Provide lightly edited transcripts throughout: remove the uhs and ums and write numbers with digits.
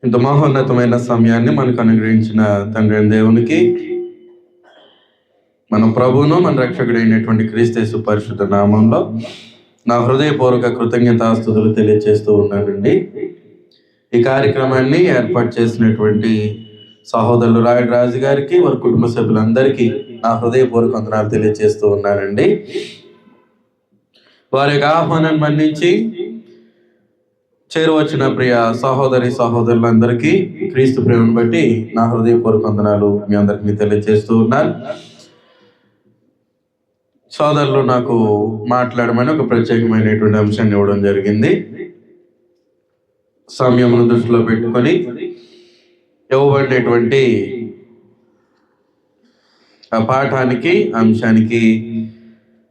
ఇంత మహోన్నతమైన సమయాన్ని మనకు అనుగ్రహించిన తండ్రి అయిన దేవునికి, మన ప్రభువును మన రక్షకుడైనటువంటి క్రీస్తు పరిశుద్ధ నామంలో నా హృదయపూర్వక కృతజ్ఞతాస్తుతులు తెలియజేస్తూ ఉన్నానండి. ఈ కార్యక్రమాన్ని ఏర్పాటు చేసినటువంటి సహోదరులు రాయుడు రాజు గారికి, వారి కుటుంబ సభ్యులందరికీ నా హృదయపూర్వక వందనాలు తెలియజేస్తూ ఉన్నానండి. వారి యొక్క ఆహ్వానాన్ని మన్నించి చేరువచ్చిన ప్రియ సహోదరులందరికీ క్రీస్తు ప్రేమను బట్టి నా హృదయపూర్వక వందనాలు మీ అందరికీ తెలియజేస్తూ ఉన్నాను. సోదరులు నాకు మాట్లాడమని ఒక ప్రత్యేకమైనటువంటి అంశాన్ని ఇవ్వడం జరిగింది. సమయమును దృష్టిలో పెట్టుకొని ఇవ్వబడినటువంటి ఆ పాఠానికి, అంశానికి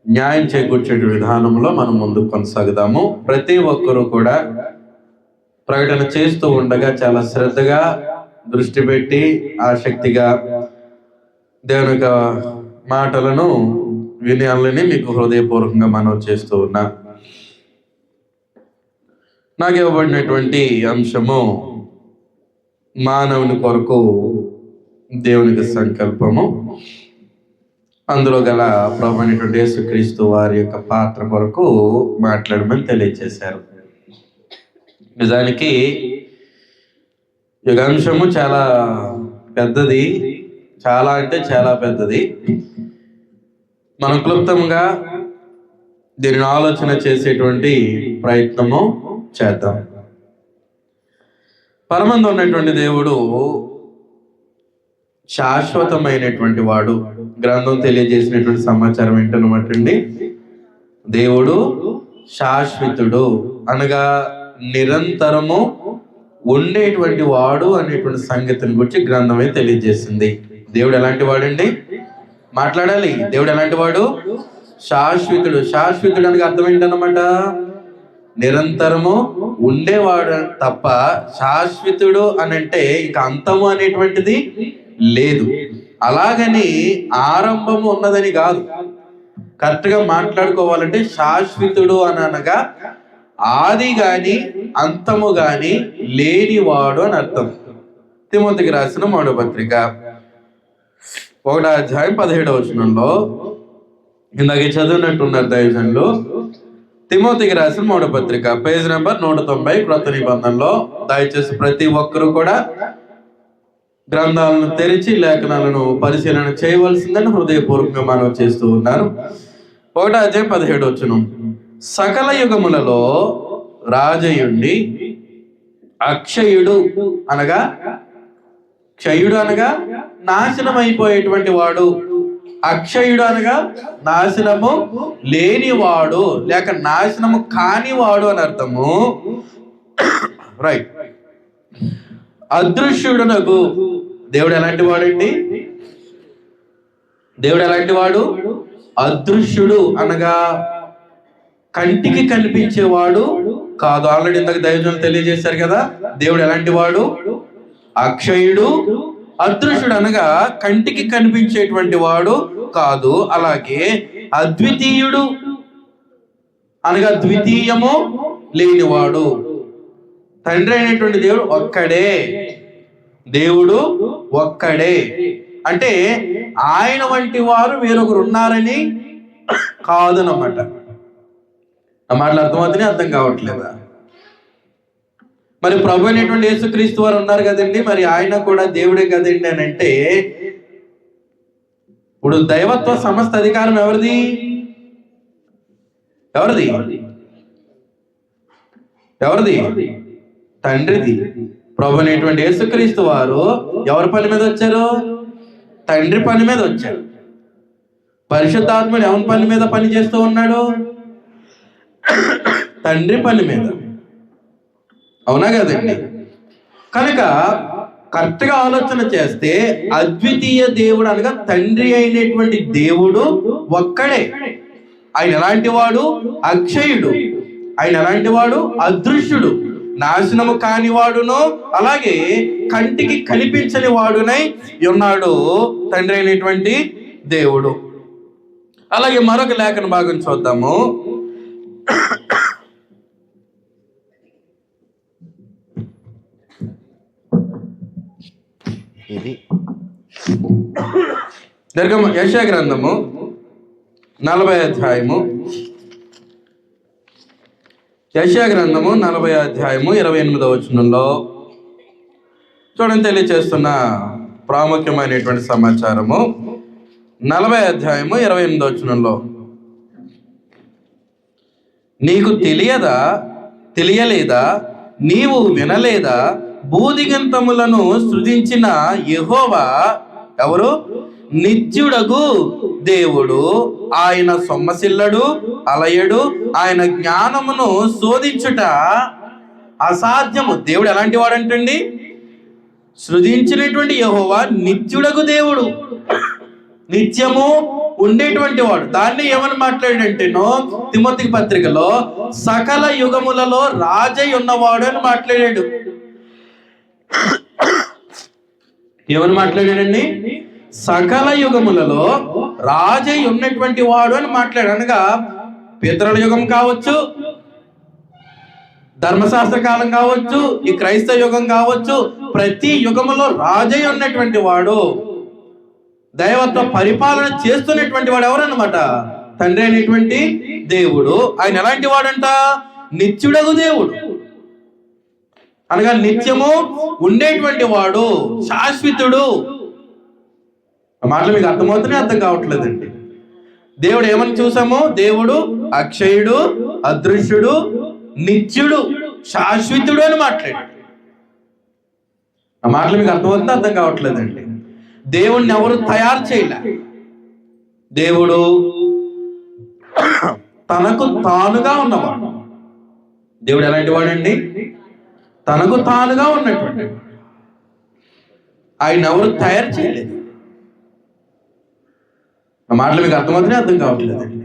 న్యాయం చేకూర్చే విధానంలో మనం ముందుకు కొనసాగుదాము. ప్రతి ఒక్కరూ కూడా ప్రకటన చేస్తూ ఉండగా చాలా శ్రద్ధగా, దృష్టి పెట్టి, ఆసక్తిగా దేవుని యొక్క మాటలను వినాలని మీకు హృదయపూర్వకంగా మనవి చేస్తూ ఉన్నా. నాకు ఇవ్వబడినటువంటి అంశము మానవుని కొరకు దేవునికి సంకల్పము. అందులో గల ప్రభు అయినటువంటి యేసుక్రీస్తు వారి యొక్క పాత్ర కొరకు మాట్లాడమని తెలియజేశారు. నిజానికి ఈ అంశము చాలా పెద్దది, చాలా అంటే చాలా పెద్దది. మనం క్లుప్తంగా దీనిని ఆలోచన చేసేటువంటి ప్రయత్నము చేద్దాం. పరమందు ఉన్నటువంటి దేవుడు శాశ్వతమైనటువంటి వాడు. గ్రంథం తెలియజేసినటువంటి సమాచారం ఏంటన్నమాట అండి, దేవుడు శాశ్వతుడు అనగా నిరంతరము ఉండేటువంటి వాడు అనేటువంటి సంగతిని గురించి గ్రంథమే తెలియజేసింది. దేవుడు ఎలాంటి వాడండి? మాట్లాడాలి. దేవుడు ఎలాంటి వాడు? శాశ్వతుడు. శాశ్వతుడు అనగా అర్థం ఏంటన్నమాట? నిరంతరము ఉండేవాడు తప్ప శాశ్వతుడు అని అంటే ఇంకా అంతము అనేటువంటిది లేదు. అలాగని ఆరంభము ఉన్నదని కాదు. కరెక్ట్గా మాట్లాడుకోవాలంటే శాశ్వతుడు అని అనగా ఆది గాని అంతము గాని లేనివాడు అని అర్థం. తిమోతికి రాసిన 3వ పత్రిక 1వ అధ్యాయం 17వ వచనంలో, ఇందాక చదివినట్టున్నారు దైవజనులు. తిమోతికి రాసిన 3వ పత్రిక పేజ్ నెంబర్ 190 క్రొత్త నిబంధనలో. దయచేసి ప్రతి ఒక్కరూ కూడా గ్రంథాలను తెరిచి లేఖనాలను పరిశీలన చేయవలసిందని హృదయపూర్వకంగా మనవి చేస్తూ ఉన్నారు. 1వ అధ్యాయం 17వ వచనం, సకల యుగములలో రాజయుండి అక్షయుడు అనగా, క్షయుడు అనగా నాశనం అయిపోయేటువంటి వాడు, అక్షయుడు అనగా నాశనము లేనివాడు లేక నాశనము కానివాడు అని అర్థము. రైట్. అదృశ్యుడునగు దేవుడు ఎలాంటి వాడండి? దేవుడు ఎలాంటి వాడు? అదృశ్యుడు అనగా కంటికి కనిపించేవాడు కాదు. ఆల్రెడీ ఇందాక దైవజనులు తెలియజేశారు కదా. దేవుడు ఎలాంటి వాడు? అక్షయుడు. అదృశ్యుడు అనగా కంటికి కనిపించేటువంటి వాడు కాదు. అలాగే అద్వితీయుడు అనగా ద్వితీయము లేనివాడు. తండ్రి అయినటువంటి దేవుడు ఒక్కడే. దేవుడు ఒక్కడే అంటే ఆయన వంటి వారు వేరొకరు ఉన్నారని కాదనమాట. ఆ మాటలు అర్థమవుతుంది, అర్థం కావట్లేదా? మరి ప్రభు అయినటువంటి యేసుక్రీస్తు వారు ఉన్నారు కదండి, మరి ఆయన కూడా దేవుడే కదండి అని అంటే, ఇప్పుడు దైవత్వ సమస్త అధికారం ఎవరిది? ఎవరిది? ఎవరిది? తండ్రిది. ప్రభు అయినటువంటి యేసుక్రీస్తు వారు ఎవరి పని మీద వచ్చారు? తండ్రి పని మీద వచ్చారు. పరిశుద్ధాత్ముడు ఎవరి పని మీద పని చేస్తూ ఉన్నాడు? తండ్రి పని మీద. అవునా కదండి? కనుక కరెక్ట్గా ఆలోచన చేస్తే అద్వితీయ దేవుడు అనగా తండ్రి అయినటువంటి దేవుడు ఒక్కడే. ఆయన ఎలాంటి వాడు? అక్షయుడు. ఆయన ఎలాంటి వాడు? అదృశ్యుడు. నాశనము కాని వాడును, అలాగే కంటికి కనిపించని వాడునై ఉన్నాడు తండ్రి అయినటువంటి దేవుడు. అలాగే మరొక లేఖన భాగం చూద్దాము. ఇది యెషయా గ్రంథము 40 అధ్యాయము, యెషయా గ్రంథము 40 అధ్యాయము 28వ వచనంలో చూడండి తెలియచేస్తున్న ప్రాముఖ్యమైనటువంటి సమాచారము. 40 అధ్యాయము 28వ వచనంలో, నీకు తెలియలేదా, నీవు వినలేదా, భూదిగంతములను సృజించిన యెహోవా ఎవరు? నిత్యుడగు దేవుడు, ఆయన సొమ్మసిల్లడు, అలయడు, ఆయన జ్ఞానమును శోధించుట అసాధ్యము. దేవుడు ఎలాంటి వాడంటండి? సృజించినటువంటి యెహోవా నిత్యుడగు దేవుడు, నిత్యము ఉండేటువంటి వాడు. దాన్ని ఏమని మాట్లాడాడంటేనో తిమోతి పత్రికలో సకల యుగములలో రాజై ఉన్నవాడు అని మాట్లాడాడు. ఏమని మాట్లాడాడండి? సకల యుగములలో రాజై ఉన్నటువంటి వాడు అని మాట్లాడు. అనగా పితరుల యుగం కావచ్చు, ధర్మశాస్త్ర కాలం కావచ్చు, ఈ క్రైస్తవ యుగం కావచ్చు, ప్రతి యుగములో రాజై ఉన్నటువంటి వాడు, దైవత్వ పరిపాలన చేస్తున్నటువంటి వాడు ఎవరన్నమాట? తండ్రి అయినటువంటి దేవుడు. ఆయన ఎలాంటి వాడంట? నిత్యుడగు దేవుడు, అనగా నిత్యము ఉండేటువంటి వాడు, శాశ్వతుడు. ఆ మాటలు మీకు అర్థమవుతున్నాయి? అర్థం కావట్లేదండి. దేవుడు ఏమని చూసాము? దేవుడు అక్షయుడు, అదృశ్యుడు, నిత్యుడు, శాశ్వతుడు అని మాట్లాడాడు. ఆ మాటలు మీకు అర్థమవుతుందో అర్థం కావట్లేదండి. దేవుణ్ణి ఎవరు తయారు చేయలే. దేవుడు తనకు తానుగా ఉన్నవాడు. దేవుడు ఎలాంటి వాడండి? తనకు తానుగా ఉన్నటువంటి. ఆయన ఎవరు తయారు చేయలేదు. ఆ మాటలు మీకు అర్థమవుతున్నాయి? అర్థం కావట్లేదండి.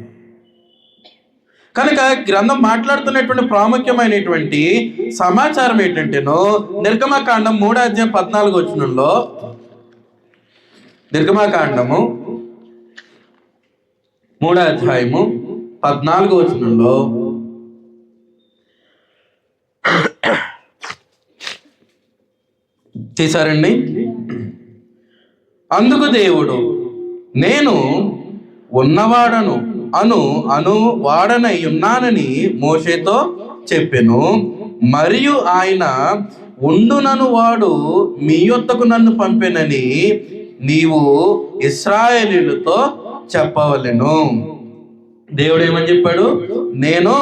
కనుక గ్రంథం మాట్లాడుతున్నటువంటి ప్రాముఖ్యమైనటువంటి సమాచారం ఏంటంటేనో నిర్గమకాండం 3వ అధ్యాయం 14వ వచనంలో, నిర్గమకాండము 3వ అధ్యాయము 14వ వచనంలో చేశారండి. అందుకు దేవుడు, నేను ఉన్నవాడను అను వాడనై ఉన్నానని మోషేతో చెప్పెను. మరియు ఆయన ఉండునను వాడు మీ యొద్దకు నన్ను పంపెనని నీవు ఇశ్రాయేలీయులతో చెప్పవలెను. దేవుడు ఏమని చెప్పాడు? నేను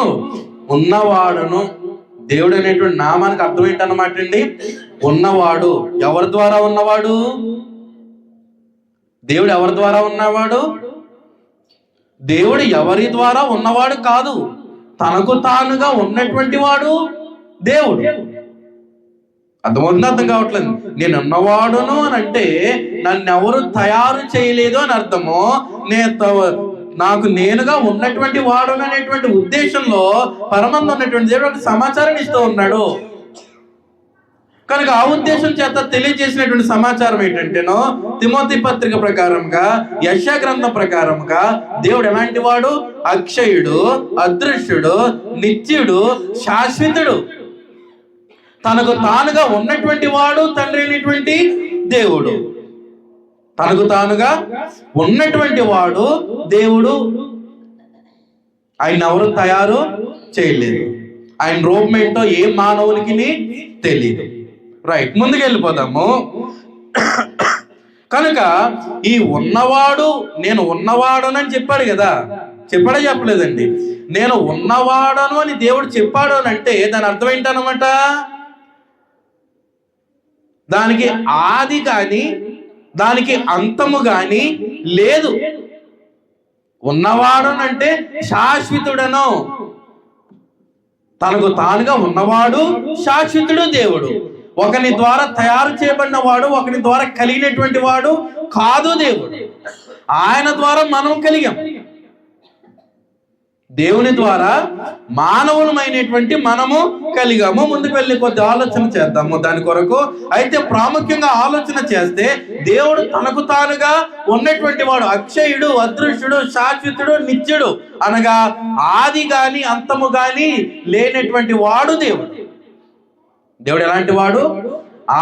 ఉన్నవాడును. దేవుడు అనేటువంటి నామానికి అర్థం ఏంటన్నమాట అండి? ఉన్నవాడు. ఎవరి ద్వారా ఉన్నవాడు? దేవుడు ఎవరి ద్వారా ఉన్నవాడు? దేవుడు ఎవరి ద్వారా ఉన్నవాడు కాదు, తనకు తానుగా ఉన్నటువంటి వాడు దేవుడు. అర్థమవుతుందో అర్థం కావట్లేదు? నేను ఉన్నవాడును అని అంటే నన్ను ఎవరు తయారు చేయలేదు అని అర్థము. నాకు నేనుగా ఉన్నటువంటి వాడు అనేటువంటి ఉద్దేశంలో పరమందు ఉన్నటువంటి దేవుడు ఒక సమాచారాన్ని ఇస్తూ ఉన్నాడు. కనుక ఆ ఉద్దేశం చేత తెలియజేసినటువంటి సమాచారం ఏంటంటేనో తిమోతి పత్రిక ప్రకారంగా, యెషయా గ్రంథం ప్రకారంగా దేవుడు ఎలాంటి వాడు? అక్షయుడు, అదృశ్యుడు, నిత్యుడు, శాశ్వతుడు, తనకు తానుగా ఉన్నటువంటి వాడు, తండ్రి అయినటువంటి దేవుడు. తనకు తానుగా ఉన్నటువంటి వాడు దేవుడు. ఆయన ఎవరు తయారు చేయలేదు. ఆయన రూపం ఏంటో ఏ మానవునికి తెలియదు. రైట్, ముందుకు వెళ్ళిపోదాము. కనుక ఈ ఉన్నవాడు, నేను ఉన్నవాడను అని చెప్పాడు కదా. చెప్పాడా? చెప్పలేదండి. నేను ఉన్నవాడను అని దేవుడు చెప్పాడు అని అంటే దాని అర్థం ఏంటన్నమాట? దానికి ఆది కానీ దానికి అంతము కానీ లేదు. ఉన్నవాడునంటే శాశ్వతుడను, తనకు తానుగా ఉన్నవాడు, శాశ్వతుడు దేవుడు. ఒకని ద్వారా తయారు చేయబడిన వాడు, ఒకని ద్వారా కలిగినటువంటి వాడు కాదు దేవుడు. ఆయన ద్వారా మనం కలిగాం. దేవుని ద్వారా మానవులమైనటువంటి మనము కలిగాము. ముందుకు వెళ్ళి కొద్ది ఆలోచన చేద్దాము దాని కొరకు. అయితే ప్రాముఖ్యంగా ఆలోచన చేస్తే దేవుడు తనకు తానుగా ఉన్నటువంటి వాడు అక్షయుడు, అదృశ్యుడు, శాశ్వతుడు, నిత్యుడు, అనగా ఆది గాని అంతము గాని లేనటువంటి వాడు దేవుడు. దేవుడు ఎలాంటి వాడు?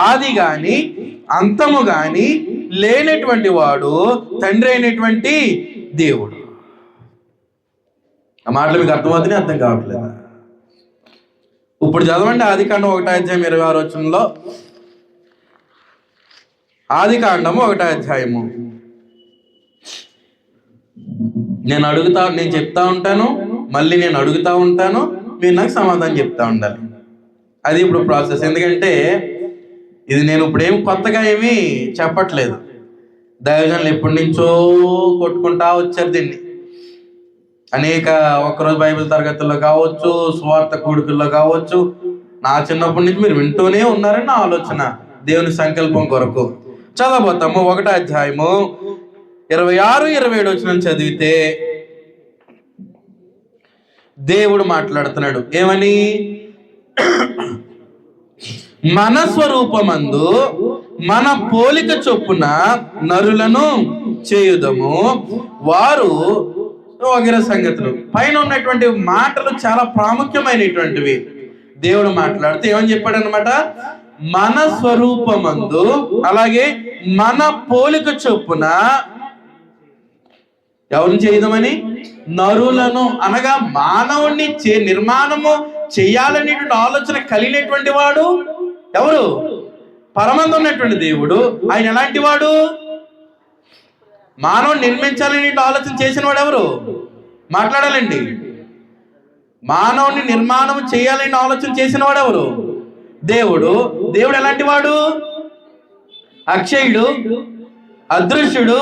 ఆది గాని అంతము గాని లేనటువంటి వాడు తండ్రి అయినటువంటి దేవుడు. ఆ మాటలు మీకు అర్థమవుతున్నాయి, అర్థం కావట్లేదు? ఇప్పుడు చదవండి ఆదికాండం 1:26. ఆదికాండము 1 నేను చెప్తా ఉంటాను, మళ్ళీ నేను అడుగుతా ఉంటాను, మీరు నాకు సమాధానం చెప్తా ఉండాలి. అది ఇప్పుడు ప్రాసెస్. ఎందుకంటే ఇది నేను ఇప్పుడేం కొత్తగా ఏమీ చెప్పట్లేదు. దైవజనులు ఎప్పటి నుంచో కొట్టుకుంటా వచ్చారు దీన్ని. అనేక ఒక్కరోజు బైబిల్ తరగతుల్లో కావచ్చు, స్వార్థ కూడికల్లో కావచ్చు, నా చిన్నప్పటి నుంచి మీరు వింటూనే ఉన్నారని నా ఆలోచన, దేవుని సంకల్పం కొరకు. చదవబోతాము 1:26-27 చదివితే దేవుడు మాట్లాడుతున్నాడు. ఏమని? మన స్వరూపమందు మన పోలిక చొప్పున నరులను చేయుదము, వారు వగైరా సంగతులు. పైన ఉన్నటువంటి మాటలు చాలా ప్రాముఖ్యమైనటువంటివి. దేవుడు మాట్లాడుతూ ఏమని చెప్పాడు అనమాట? మన స్వరూపమందు, అలాగే మన పోలిక చొప్పున ఎవరిని చేయుదామని? నరులను, అనగా మానవుణ్ణి నిర్మాణము చేయాలనేటువంటి ఆలోచన కలిగినటువంటి వాడు ఎవరు? పరమందు ఉన్నటువంటి దేవుడు. ఆయన ఎలాంటి వాడు? మానవుని నిర్మించాలని ఆలోచన చేసిన వాడు ఎవరు? మాట్లాడాలండి. మానవుని నిర్మాణం చేయాలని ఆలోచన చేసిన వాడు ఎవరు? దేవుడు. దేవుడు ఎలాంటి వాడు? అక్షయుడు, అదృశ్యుడు,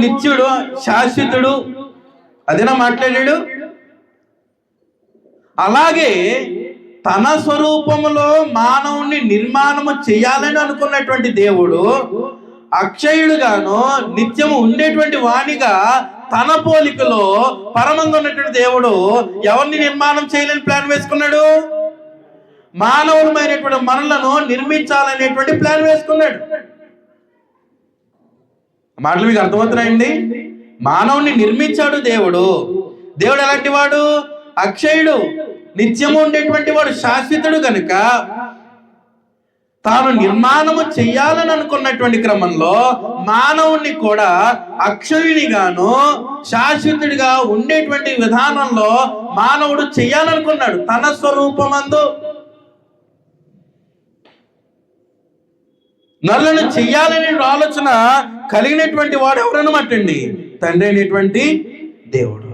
నిత్యుడు, శాశ్వతుడు. అదేనా మాట్లాడాడు? అలాగే తన స్వరూపములో మానవుని నిర్మాణము చేయాలని అనుకున్నటువంటి దేవుడు అక్షయుడుగాను నిత్యము ఉండేటువంటి వాణిగా తన పోలికలో పరమందు ఉన్నటువంటి దేవుడు ఎవరిని నిర్మాణం చేయాలని ప్లాన్ వేసుకున్నాడు? మానవులమైనటువంటి మనలను నిర్మించాలనేటువంటి ప్లాన్ వేసుకున్నాడు. మాటలు మీకు అర్థమవుతున్నాయండి? మానవుని నిర్మించాడు దేవుడు. దేవుడు ఎలాంటి వాడు? అక్షయుడు, నిత్యము ఉండేటువంటి వాడు, శాశ్వతుడు. కనుక తాను నిర్మాణము చెయ్యాలని అనుకున్నటువంటి క్రమంలో మానవుణ్ణి కూడా అక్షయునిగాను శాశ్వతుడిగా ఉండేటువంటి విధానంలో మానవుడు చెయ్యాలనుకున్నాడు. తన స్వరూపమందు నరులను చెయ్యాలనే ఆలోచన కలిగినటువంటి వాడు ఎవరన్నమాట అండి? తండ్రి అయినటువంటి దేవుడు.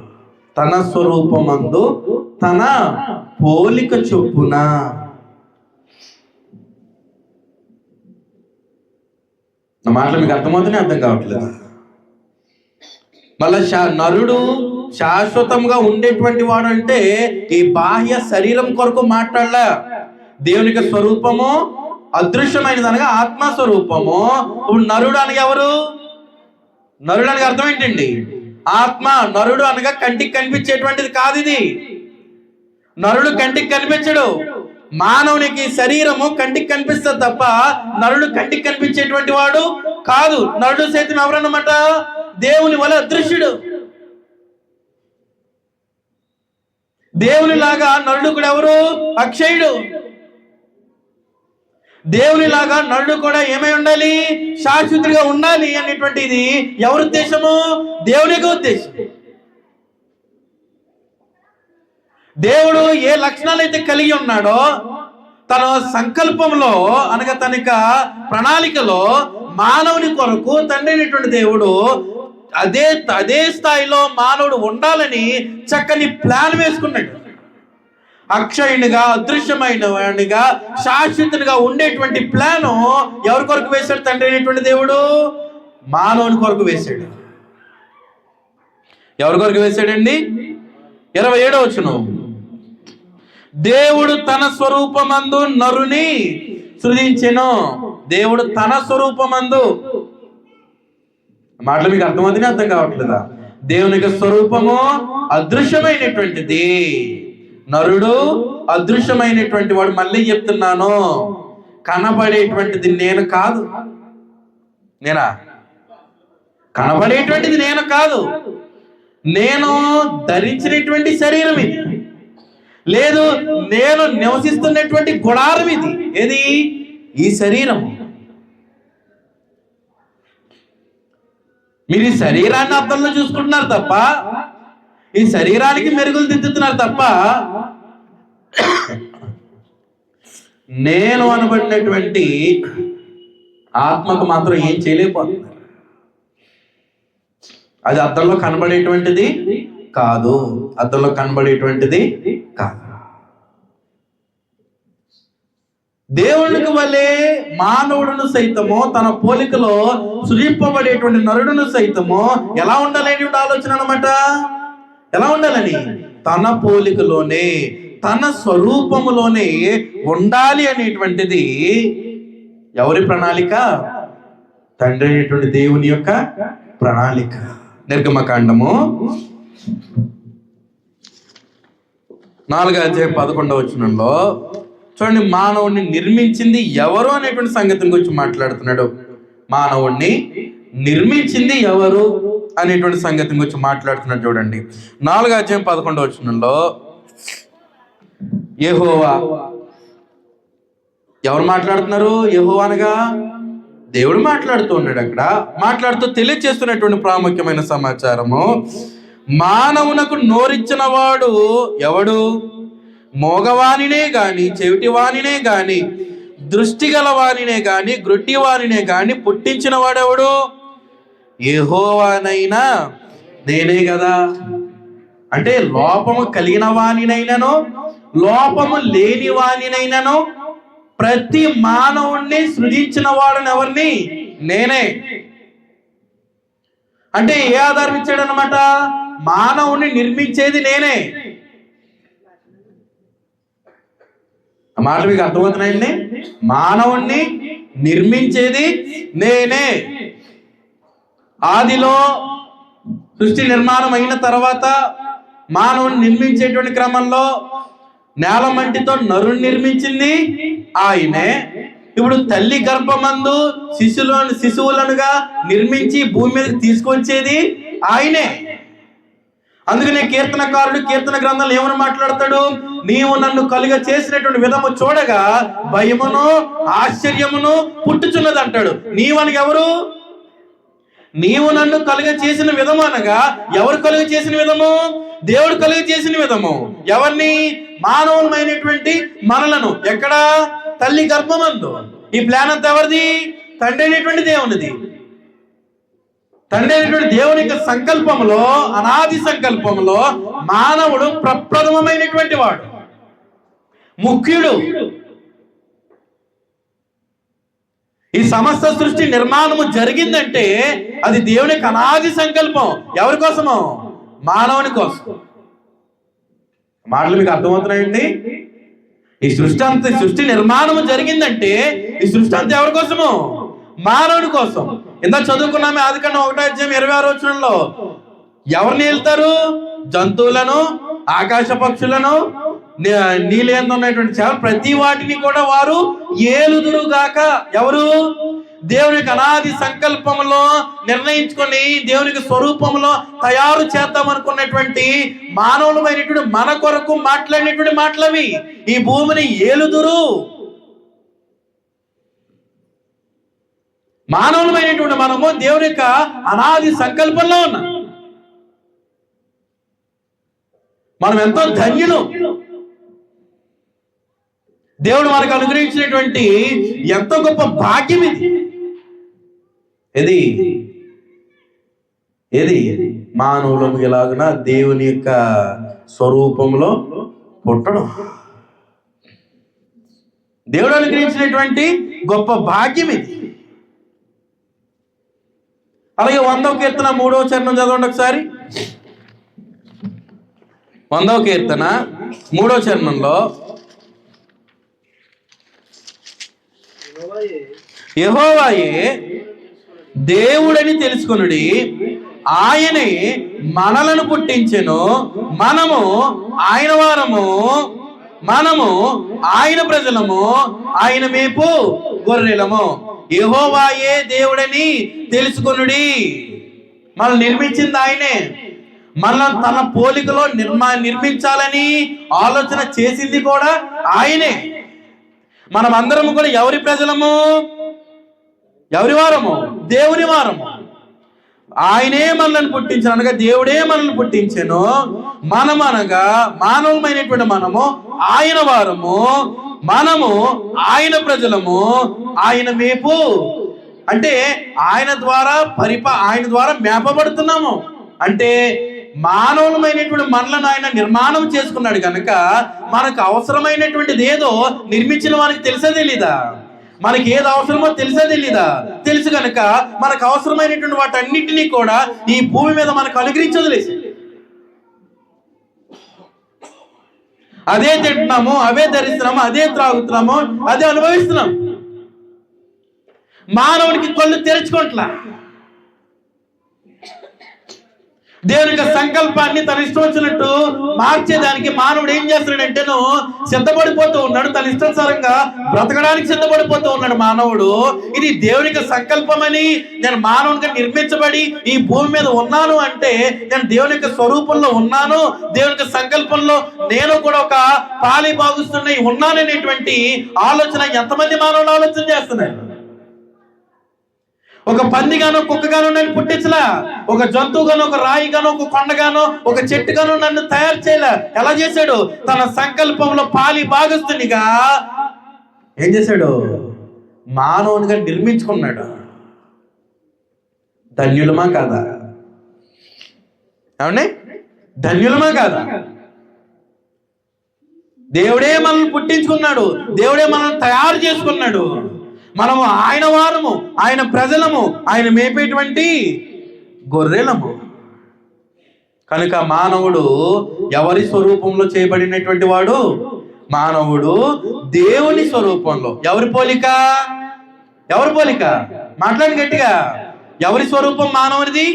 తన స్వరూపమందు తన పోలిక చొప్పున. నా మాటలు మీకు అర్థమవుతుంది, అర్థం కావట్లేదు? మళ్ళా నరుడు శాశ్వతంగా ఉండేటువంటి వాడు అంటే ఈ బాహ్య శరీరం కొరకు మాట్లాడలే. దేవునికి స్వరూపము అదృశ్యమైనది అనగా ఆత్మస్వరూపము. ఇప్పుడు నరుడు అనగా ఎవరు? నరుడు అనగా అర్థం ఏంటండి? ఆత్మ. నరుడు అనగా కంటికి కనిపించేటువంటిది కాదు. ఇది నరుడు కంటికి కనిపించడు. మానవునికి శరీరము కంటికి కనిపిస్తుంది తప్ప నరుడు కంటికి కనిపించేటువంటి వాడు కాదు. నరుడు సైతం ఎవరన్నమాట? దేవుని వల్ల అదృశ్యుడు. దేవుని లాగా నరుడు కూడా ఎవరు? అక్షయుడు. దేవుని లాగా నరుడు కూడా ఏమై ఉండాలి? శాశ్వతుడిగా ఉండాలి అనేటువంటిది ఎవరి ఉద్దేశము? దేవుని యొక్క ఉద్దేశం. దేవుడు ఏ లక్షణాలు అయితే కలిగి ఉన్నాడో తన సంకల్పంలో అనగా తన ప్రణాళికలో మానవుని కొరకు తండ్రి అయినటువంటి దేవుడు అదే స్థాయిలో మానవుడు ఉండాలని చక్కని ప్లాన్ వేసుకున్నాడు. అక్షయునిగా, అదృశ్యమైన వాడిగా, శాశ్వతునిగా ఉండేటువంటి ప్లాను ఎవరి కొరకు వేశాడు? తండ్రి అయినటువంటి దేవుడు మానవుని కొరకు వేశాడు. ఎవరి కొరకు వేశాడండి? 27వ వచనం. దేవుడు తన స్వరూపమందు నరుని సృజించెను. దేవుడు తన స్వరూపమందు. మాటలు మీకు అర్థమవుతుంది, అర్థం కావట్లేదా? దేవునికి స్వరూపము అదృశ్యమైనటువంటిది. నరుడు అదృశ్యమైనటువంటి వాడు. మళ్ళీ చెప్తున్నాను, కనబడేటువంటిది నేను కాదు. నేనా? కనబడేటువంటిది నేను కాదు. నేను ధరించినటువంటి శరీరం ఇది. లేదు, నేను నివసిస్తున్నటువంటి గుడారం ఇది. ఏది? ఈ శరీరం. మీరు ఈ శరీరాన్ని అద్దంలో చూసుకుంటున్నారు తప్ప, ఈ శరీరానికి మెరుగులు దిద్దుతున్నారు తప్ప, నేను అనబడినటువంటి ఆత్మకు మాత్రం ఏం చేయలేకపోతున్నారు. అది అద్దంలో కనబడేటువంటిది కాదు, అద్దంలో కనబడేటువంటిది కాదు. దేవునికి వలె మానవుడును సైతము తన పోలికలో సృజింపబడేటువంటి నరుడును సైతము ఎలా ఉండాలనేటువంటి ఆలోచన అన్నమాట. ఎలా ఉండాలని? తన పోలికలోనే, తన స్వరూపములోనే ఉండాలి అనేటువంటిది ఎవరి ప్రణాళిక? తండ్రి అనేటువంటి దేవుని యొక్క ప్రణాళిక. నిర్గమకాండము 4:11 చూడండి, మానవుణ్ణి నిర్మించింది ఎవరు అనేటువంటి సంగతిని గురించి మాట్లాడుతున్నాడు. మానవుణ్ణి నిర్మించింది ఎవరు అనేటువంటి సంగతిని గురించి మాట్లాడుతున్నాడు. చూడండి 4:11 యెహోవా. ఎవరు మాట్లాడుతున్నారు? యెహోవా అనగా దేవుడు మాట్లాడుతూ ఉన్నాడు. అక్కడ మాట్లాడుతూ తెలియజేస్తున్నటువంటి ప్రాముఖ్యమైన సమాచారము, మానవునకు నోరిచ్చిన వాడు ఎవడు? మోగవానినే గాని, చెవిటివానినే గాని, దృష్టి గలవానినే గాని, గ్రుడ్డివానినే గాని పుట్టించిన వాడెవడు? యెహోవానైనా నేనే కదా. అంటే లోపము కలిగిన వానినైనను, లోపము లేని వానినైనను ప్రతి మానవుణ్ణి సృజించిన వాడని ఎవరిని? నేనే. అంటే ఏ ఆధారం ఇచ్చాడనమాట? మానవుణ్ణి నిర్మించేది నేనే. ఆ మాటలు మీకు అర్థమవుతున్నాయండి? మానవుణ్ణి నిర్మించేది నేనే. ఆదిలో సృష్టి నిర్మాణం అయిన తర్వాత మానవుని నిర్మించేటువంటి క్రమంలో నేల మంటితో నరుని నిర్మించింది ఆయనే. ఇప్పుడు తల్లి గర్భమందు శిశువులనుగా నిర్మించి భూమి మీదకి తీసుకొచ్చేది ఆయనే. అందుకనే కీర్తనకారుడు కీర్తన గ్రంథంలో ఏమని మాట్లాడతాడు? నీవు నన్ను కలుగ చేసినటువంటి విధము చూడగా భయమును ఆశ్చర్యమును పుట్టుచున్నది అంటాడు. నీవనగా ఎవరు? నీవు నన్ను కలుగ చేసిన విధము అనగా ఎవరు కలుగ చేసిన విధము? దేవుడు కలుగ చేసిన విధము. ఎవరిని? మానవులమైనటువంటి మనలను. ఎక్కడ? తల్లి గర్భమందు. ఈ ప్లాన్ అంతా ఎవరిది? తండ్రి అయినటువంటి దేవునిది. తండ్రి అయినటువంటి దేవుని యొక్క సంకల్పంలో, అనాది సంకల్పంలో మానవుడు ప్రప్రథమమైనటువంటి వాడు, ముఖ్యుడు. ఈ సమస్త సృష్టి నిర్మాణము జరిగిందంటే అది దేవుని యొక్క అనాది సంకల్పం. ఎవరి కోసము? మానవుని కోసం. మాటలు మీకు అర్థమవుతున్నాయండి? ఈ సృష్టి నిర్మాణము జరిగిందంటే ఈ సృష్టి అంతా ఎవరి కోసము? మానవుని కోసం. ఇంత చదువుకున్నామే ఆదికాండం 1:26 ఎవరిని వెళ్తారు? జంతువులను, ఆకాశ పక్షులను, నీళ్ళందు ఉన్నటువంటి చేపలు, ప్రతి వాటిని కూడా వారు ఏలుదురుగాక. ఎవరు? దేవుని యొక్క అనాది సంకల్పంలో నిర్ణయించుకొని దేవునికి స్వరూపంలో తయారు చేద్దాం అనుకున్నటువంటి మానవులమైనటువంటి మన కొరకు మాట్లాడినటువంటి మాటలవి. ఈ భూమిని ఏలుదురు. మానవులమైనటువంటి మనము దేవుని యొక్క అనాది సంకల్పంలో ఉన్నాం. మనం ఎంతో ధన్యులు. దేవుడు మనకు అనుగ్రహించినటువంటి ఎంతో గొప్ప భాగ్యం ఇది. ఏది మానవులము ఎలాగున దేవుని యొక్క స్వరూపంలో పుట్టడం దేవుడు అనుగ్రహించినటువంటి గొప్ప భాగ్యం ఇది. అలాగే 100వ కీర్తన 3వ చరణం చదవండి ఒకసారి. 100వ కీర్తన 3వ చరణంలో యెహోవాయే దేవుడని తెలుసుకొనుడి, ఆయనే మనలను పుట్టించెను, మనము ఆయన వారము, మనము ఆయన ప్రజలము, ఆయన మేపు గొర్రెలము. యెహోవాయే దేవుడని తెలుసుకొనుడి. మనల్ని నిర్మించింది ఆయనే. మనల్ని తన పోలికలో నిర్మించాలని ఆలోచన చేసింది కూడా ఆయనే. మనం అందరము కూడా ఎవరి ప్రజలము? ఎవరి వారము? దేవుని వారము. ఆయనే మనల్ని పుట్టించాను అనగా దేవుడే మనల్ని పుట్టించాను. మనమనగా మానవమైనటువంటి మనము ఆయన వారము, మనము ఆయన ప్రజలము, ఆయన మేపు. అంటే ఆయన ద్వారా ఆయన ద్వారా మేపబడుతున్నాము. అంటే మానవులమైనటువంటి మనలను ఆయన నిర్మాణం చేసుకున్నాడు కనుక మనకు అవసరమైనటువంటిది ఏదో నిర్మించిన వారికి తెలుసా తెలీదా? మనకి ఏది అవసరమో తెలుసా తెలీదా? తెలుసు కనుక మనకు అవసరమైనటువంటి వాటన్నిటినీ కూడా ఈ భూమి మీద మనకు అనుగ్రహించదులేసి అదే తింటున్నాము, అవే ధరిస్తున్నాము, అదే త్రాగుతున్నాము, అదే అనుభవిస్తున్నాం. మానవునికి కళ్ళు తెరుచుకోవట్లా. దేవుని యొక్క సంకల్పాన్ని తన ఇష్టం వచ్చినట్టు మార్చేదానికి మానవుడు ఏం చేస్తున్నాడంటేను సిద్ధపడిపోతూ ఉన్నాడు. తన ఇష్టానుసారంగా బ్రతకడానికి సిద్ధపడిపోతూ ఉన్నాడు మానవుడు. ఇది దేవుని యొక్క సంకల్పమని, నేను మానవునిగా నిర్మించబడి ఈ భూమి మీద ఉన్నాను అంటే నేను దేవుని యొక్క స్వరూపంలో ఉన్నాను, దేవుని యొక్క సంకల్పంలో నేను కూడా ఒక పాలి భాగస్తున్నై ఉన్నాననేటువంటి ఆలోచన ఎంతమంది మానవులు ఆలోచన చేస్తున్నారు? ఒక పందిగానో కుక్కగానో నన్ను పుట్టించలా, ఒక జంతువుగానో, ఒక రాయిగానో, ఒక కొండగానో, ఒక చెట్టుగానో నన్ను తయారు చేయలే. ఎలా చేశాడు? తన సంకల్పంలో పాలి భాగస్తునిగా ఏం చేశాడు? మానవునిగా నిర్మించుకున్నాడు. ధన్యులమా కాదా? ఏమండి, ధన్యులమా కాదా? దేవుడే మనల్ని పుట్టించుకున్నాడు, దేవుడే మనల్ని తయారు చేసుకున్నాడు. మనము ఆయన వారము, ఆయన ప్రజలము, ఆయన మేపేటువంటి గొర్రెలము. కనుక మానవుడు ఎవరి స్వరూపంలో చేయబడినటువంటి వాడు? మానవుడు దేవుని స్వరూపంలో. ఎవరి పోలిక? ఎవరి పోలిక? మాట్లాడి గట్టిగా. ఎవరి స్వరూపం మానవునిది?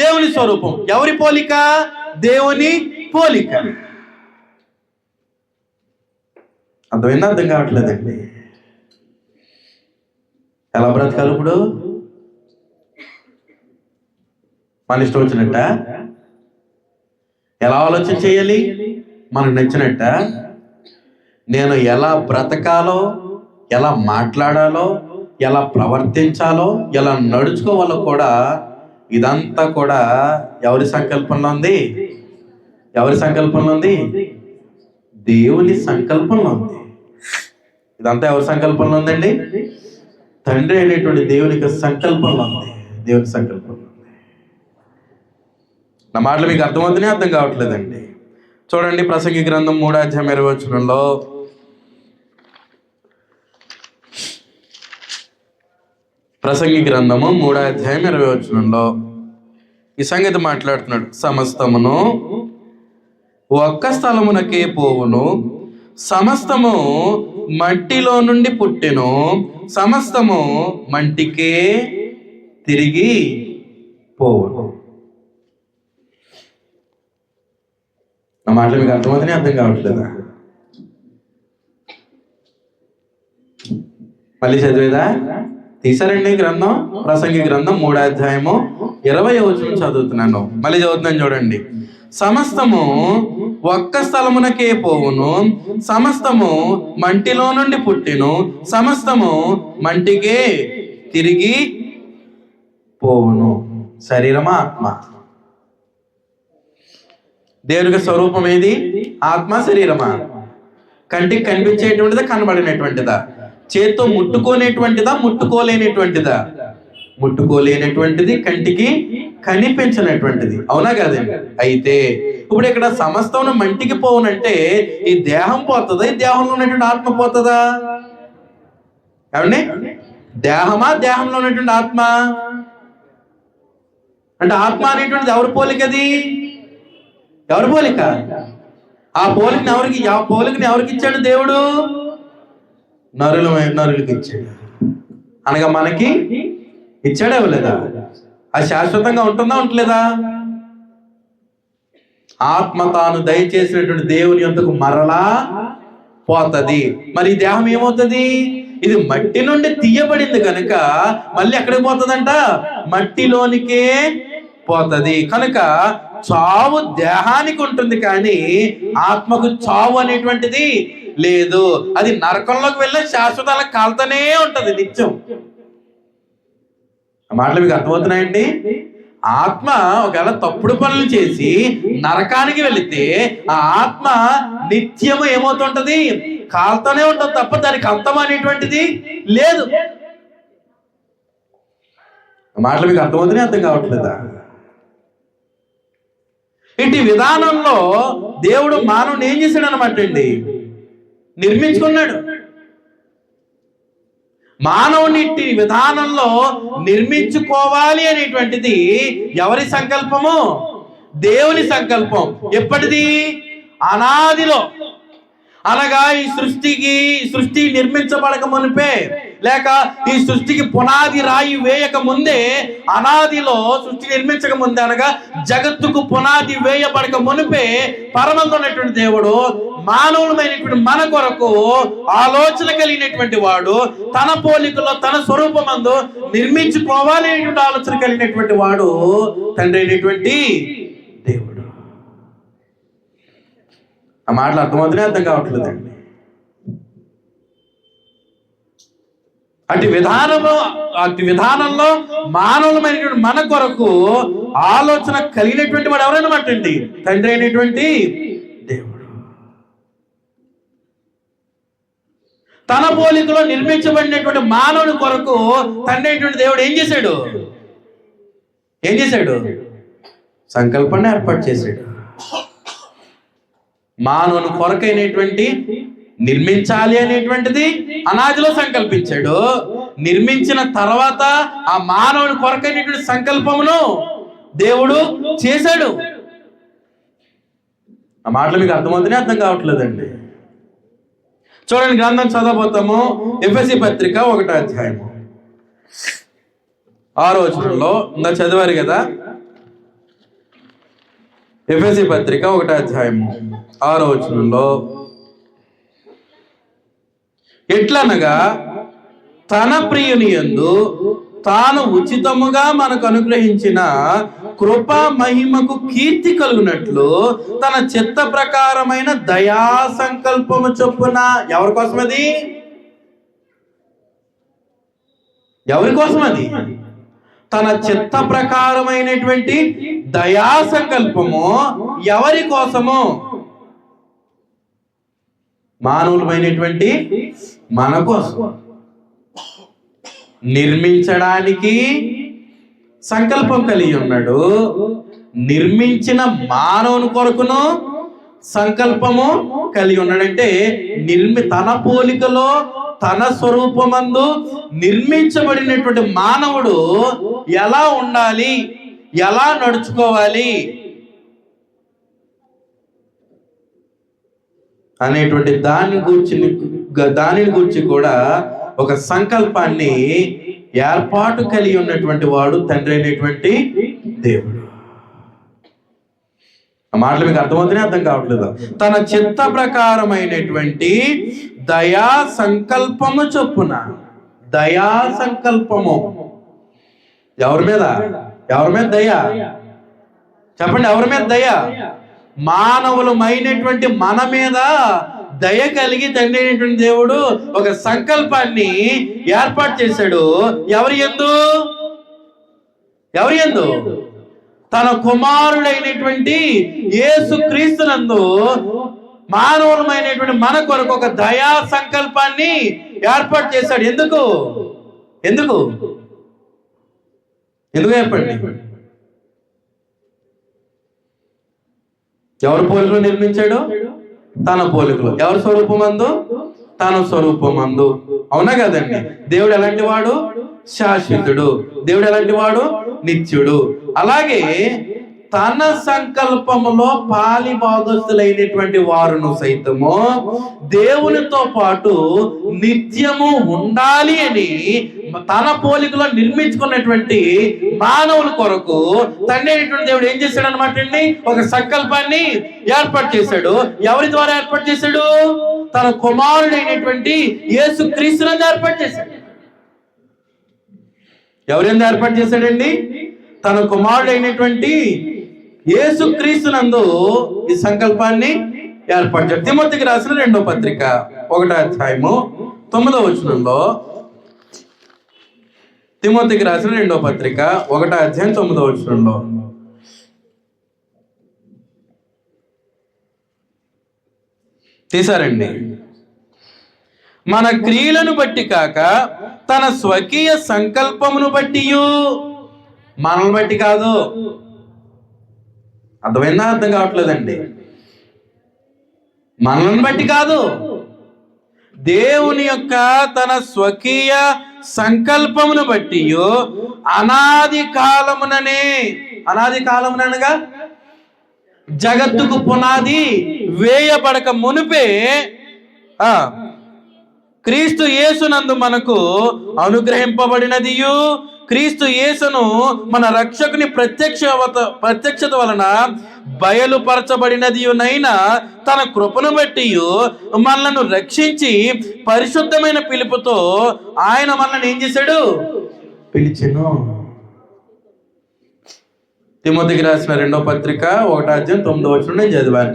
దేవుని స్వరూపం. ఎవరి పోలిక? దేవుని పోలిక. అర్థమైందా? అర్థం కావట్లేదండి. ఎలా బ్రతకాలి ఇప్పుడు? మన ఇష్టం వచ్చినట్ట? ఎలా ఆలోచన చేయాలి? మనకు నచ్చినట్ట? నేను ఎలా బ్రతకాలో, ఎలా మాట్లాడాలో, ఎలా ప్రవర్తించాలో, ఎలా నడుచుకోవాలో కూడా ఇదంతా కూడా ఎవరి సంకల్పంలో ఉంది? ఎవరి సంకల్పంలో ఉంది? దేవుని సంకల్పంలో ఉంది. ఇదంతా ఎవరి సంకల్పంలో ఉందండి? తండ్రి అయినటువంటి దేవుని యొక్క సంకల్పంలో ఉంది. దేవుని సంకల్పంలో ఉంది. నా మాటలు మీకు అర్థమవుతున్నాయి? అర్థం కావట్లేదండి. చూడండి, ప్రసంగి గ్రంథం 3వ అధ్యాయం 20వ వచనంలో ప్రసంగి గ్రంథము 3వ అధ్యాయం 20వ వచనంలో ఈ సంగతి మాట్లాడుతున్నాడు. సమస్తమును ఒక్క స్థలమునకే పోవును, సమస్తము మట్టిలో నుండి పుట్టెను, సమస్తము మంటికే తిరిగి పోవును. నా మాటలు మీకు అర్థమవుతున్నాయి? అర్థం కావట్లేదా? మళ్ళీ చదివేదా? తీసారండి గ్రంథం, ప్రసంగి గ్రంథం 3వ అధ్యాయము 20వ వచనం చదువుతున్నాను. మళ్ళీ చదువుతున్నాను చూడండి. సమస్తము ఒక్క స్థలమునకే పోవును, సమస్తము మంటిలో నుండి పుట్టెను, సమస్తము మంటికే తిరిగి పోవును. శరీరమా ఆత్మ? దేవునికి స్వరూపం ఏది? ఆత్మ. శరీరమా? కంటికి కనిపించేటువంటిదా, కనబడినటువంటిదా? చేత్తో ముట్టుకోనేటువంటిదా, ముట్టుకోలేనటువంటిదా? ముట్టుకోలేనటువంటిది, కంటికి కనిపించినటువంటిది. అవునా కాదండి? అయితే ఇప్పుడు ఇక్కడ సమస్తం మంటికి పోవునంటే ఈ దేహం పోతుందా, ఈ దేహంలో ఉన్నటువంటి ఆత్మ పోతుందా? ఏమండి, దేహమా, దేహంలో ఉన్నటువంటి ఆత్మ? అంటే ఆత్మ అనేటువంటిది ఎవరి పోలికది? ఎవరి పోలిక? ఆ పోలికని ఎవరికి ఇచ్చాడు దేవుడు? నరులకి ఇచ్చాడు. అనగా మనకి ఇచ్చాడా ఇవ్వలేదా? అది శాశ్వతంగా ఉంటుందా, ఉండలేదా? ఆత్మ తాను దయచేసినటువంటి దేవుని యొద్దకు మరలా పోతది. మరి ఈ దేహం ఏమవుతుంది? ఇది మట్టి నుండి తీయబడింది కనుక మళ్ళీ ఎక్కడికి పోతుందంట? మట్టిలోనికే పోతది. కనుక చావు దేహానికి ఉంటుంది కానీ ఆత్మకు చావు అనేటువంటిది లేదు. అది నరకంలోకి వెళ్ళే శాశ్వతాలకు కాలుతూనే ఉంటది నిత్యం. ఆ మాటలు మీకు అర్థమవుతున్నాయండి? ఆత్మ ఒకవేళ తప్పుడు పనులు చేసి నరకానికి వెళితే ఆ ఆత్మ నిత్యము ఏమవుతుంటది? కాలుతూనే ఉంటుంది తప్ప దానికి అంతం అనేటువంటిది లేదు. మాటలు మీకు అర్థమవుతుంది, అర్థం కావట్లేదా? ఇటు విధానంలో దేవుడు మానవుని ఏం చేశాడు అనమాట అండి? నిర్మించుకున్నాడు. మానవుని ఇట్టి విధానంలో నిర్మించుకోవాలి అనేటువంటిది ఎవరి సంకల్పము? దేవుని సంకల్పం. ఎప్పటిది? అనాదిలో. అనగా ఈ సృష్టి నిర్మించబడక మునిపే, లేక ఈ సృష్టికి పునాది రాయి వేయక ముందే, అనాదిలో సృష్టి నిర్మించక ముందే, అనగా జగత్తుకు పునాది వేయబడక మునిపే పరమంలో ఉన్నటువంటి దేవుడు మానవులమైనటువంటి మన కొరకు ఆలోచన కలిగినటువంటి వాడు, తన పోలికలో తన స్వరూపమందు నిర్మించుకోవాలి అనేటువంటి ఆలోచన కలిగినటువంటి వాడు తండ్రి అయినటువంటి దేవుడు. ఆ మాటలు అర్థమవుతుందే, అర్థం కావట్లేదండి. అటు విధానంలో మానవులమైనటువంటి మన కొరకు ఆలోచన కలిగినటువంటి వాడు ఎవరన్నమాట అండి? తండ్రి అయినటువంటి దేవుడు. తన పోలికలో నిర్మించబడినటువంటి మానవుని కొరకు తండ్రి అయినటువంటి దేవుడు ఏం చేశాడు? సంకల్పాన్ని ఏర్పాటు చేశాడు. మానవుని కొరకైనటువంటి నిర్మించాలి అనేటువంటిది అనాదిలో సంకల్పించాడు. నిర్మించిన తర్వాత ఆ మానవుని కొరకైనటువంటి సంకల్పమును దేవుడు చేశాడు. ఆ మాటలు మీకు అర్థమవుతుందే, అర్థం కావట్లేదండి. చూడండి, గ్రంథం చదవబోతాము. ఎఫెసీ పత్రిక 1వ అధ్యాయము 6వ వచనంలో ఇంకా చదివారు కదా. ఎఫెసీ పత్రిక 1వ అధ్యాయము 6వ వచనంలో, ఎట్లనగా తన ప్రియుని యందు తాను ఉచితముగా మనకు అనుగ్రహించిన కృప మహిమకు కీర్తి కలుగునట్లు తన చిత్త ప్రకారమైన దయా సంకల్పము చొప్పున. ఎవరి కోసం అది? ఎవరి కోసం అది? తన చిత్త ప్రకారమైనటువంటి దయా సంకల్పము ఎవరి కోసము? మానవులమైనటువంటి మన కోసం. నిర్మించడానికి సంకల్పం కలిగి ఉన్నాడు. నిర్మించిన మానవుని కొరకును సంకల్పము కలిగి ఉన్నాడంటే, తన పోలికలో తన స్వరూపమందు నిర్మించబడినటువంటి మానవుడు ఎలా ఉండాలి, ఎలా నడుచుకోవాలి అనేటువంటి దానిని గురించి కూడా ఒక సంకల్పాన్ని ఏర్పాటు కలిగి ఉన్నటువంటి వాడు తండ్రి అయినటువంటి దేవుడు. ఆ మాటలు మీకు అర్థమవుతుందే, అర్థం కావట్లేదు. తన చిత్త ప్రకారమైనటువంటి దయా సంకల్పము చొప్పున. దయా సంకల్పము ఎవరి మీద దయ? చెప్పండి, ఎవరి మీద దయ? మానవులమైనటువంటి మన మీద దయ కలిగి తండ్రి అయినటువంటి దేవుడు ఒక సంకల్పాన్ని ఏర్పాటు చేశాడు. ఎవరి యందు? తన కుమారుడైనటువంటి యేసు క్రీస్తునందు మానవులమైనటువంటి మన కొరకు ఒక దయా సంకల్పాన్ని ఏర్పాటు చేశాడు. ఎందుకు చెప్పండి? ఎవరి పోలికలో నిర్మించాడు? తన పోలికలో. ఎవరి స్వరూపమందు? తన స్వరూపమందు. అవునా కదండి? దేవుడు ఎలాంటి వాడు? శాశ్వతుడు. దేవుడు ఎలాంటి వాడు? నిత్యుడు. అలాగే తన సంకల్పములో పాలి భాగస్థులైనటువంటి వారును సైతము దేవునితో పాటు నిత్యము ఉండాలి అని తన పోలికలో నిర్మించుకున్నటువంటి మానవుల కొరకు తండ్రి అయినటువంటి దేవుడు ఏం చేశాడు అనమాట అండి? ఒక సంకల్పాన్ని ఏర్పాటు చేశాడు. ఎవరి ద్వారా ఏర్పాటు చేశాడు? తన కుమారుడైనటువంటి యేసు క్రీస్తునందు ఏర్పాటు చేశాడు. ఎవరెందు ఏర్పాటు చేశాడండి? తన కుమారుడైనటువంటి యేసు క్రీస్తునందు ఈ సంకల్పాన్ని ఏర్పాటు చేశాడు. తిమోతికి రాసిన 2వ పత్రిక 1వ అధ్యాయము 9వ వచనంలో, తిమోతికి రాసిన 2వ పత్రిక 1వ అధ్యాయం 9వ వచనంలో, తీసారండి. మన క్రియలను బట్టి కాక తన స్వకీయ సంకల్పమును బట్టి, మనల్ని బట్టి కాదు. అర్థమైందా? అర్థం కావట్లేదండి. మనల్ని బట్టి కాదు, దేవుని యొక్క తన స్వకీయ సంకల్పమును బట్టి అనాది కాలముననగా జగత్తుకు పునాది వేయబడక మునిపే క్రీస్తు యేసునందు మనకు అనుగ్రహింపబడినదియు, క్రీస్తు యేసును మన రక్షకుని ప్రత్యక్షత వలన బయలుపరచబడినదియునైనా తన కృపను బట్టి మనలను రక్షించి పరిశుద్ధమైన పిలుపుతో ఆయన మనల్ని ఏం చేశాడు? పిలిచెను. తిమోతికి రాసిన 2వ పత్రిక 1వ అధ్యాయం 9వ వచనం నేను చదివాను.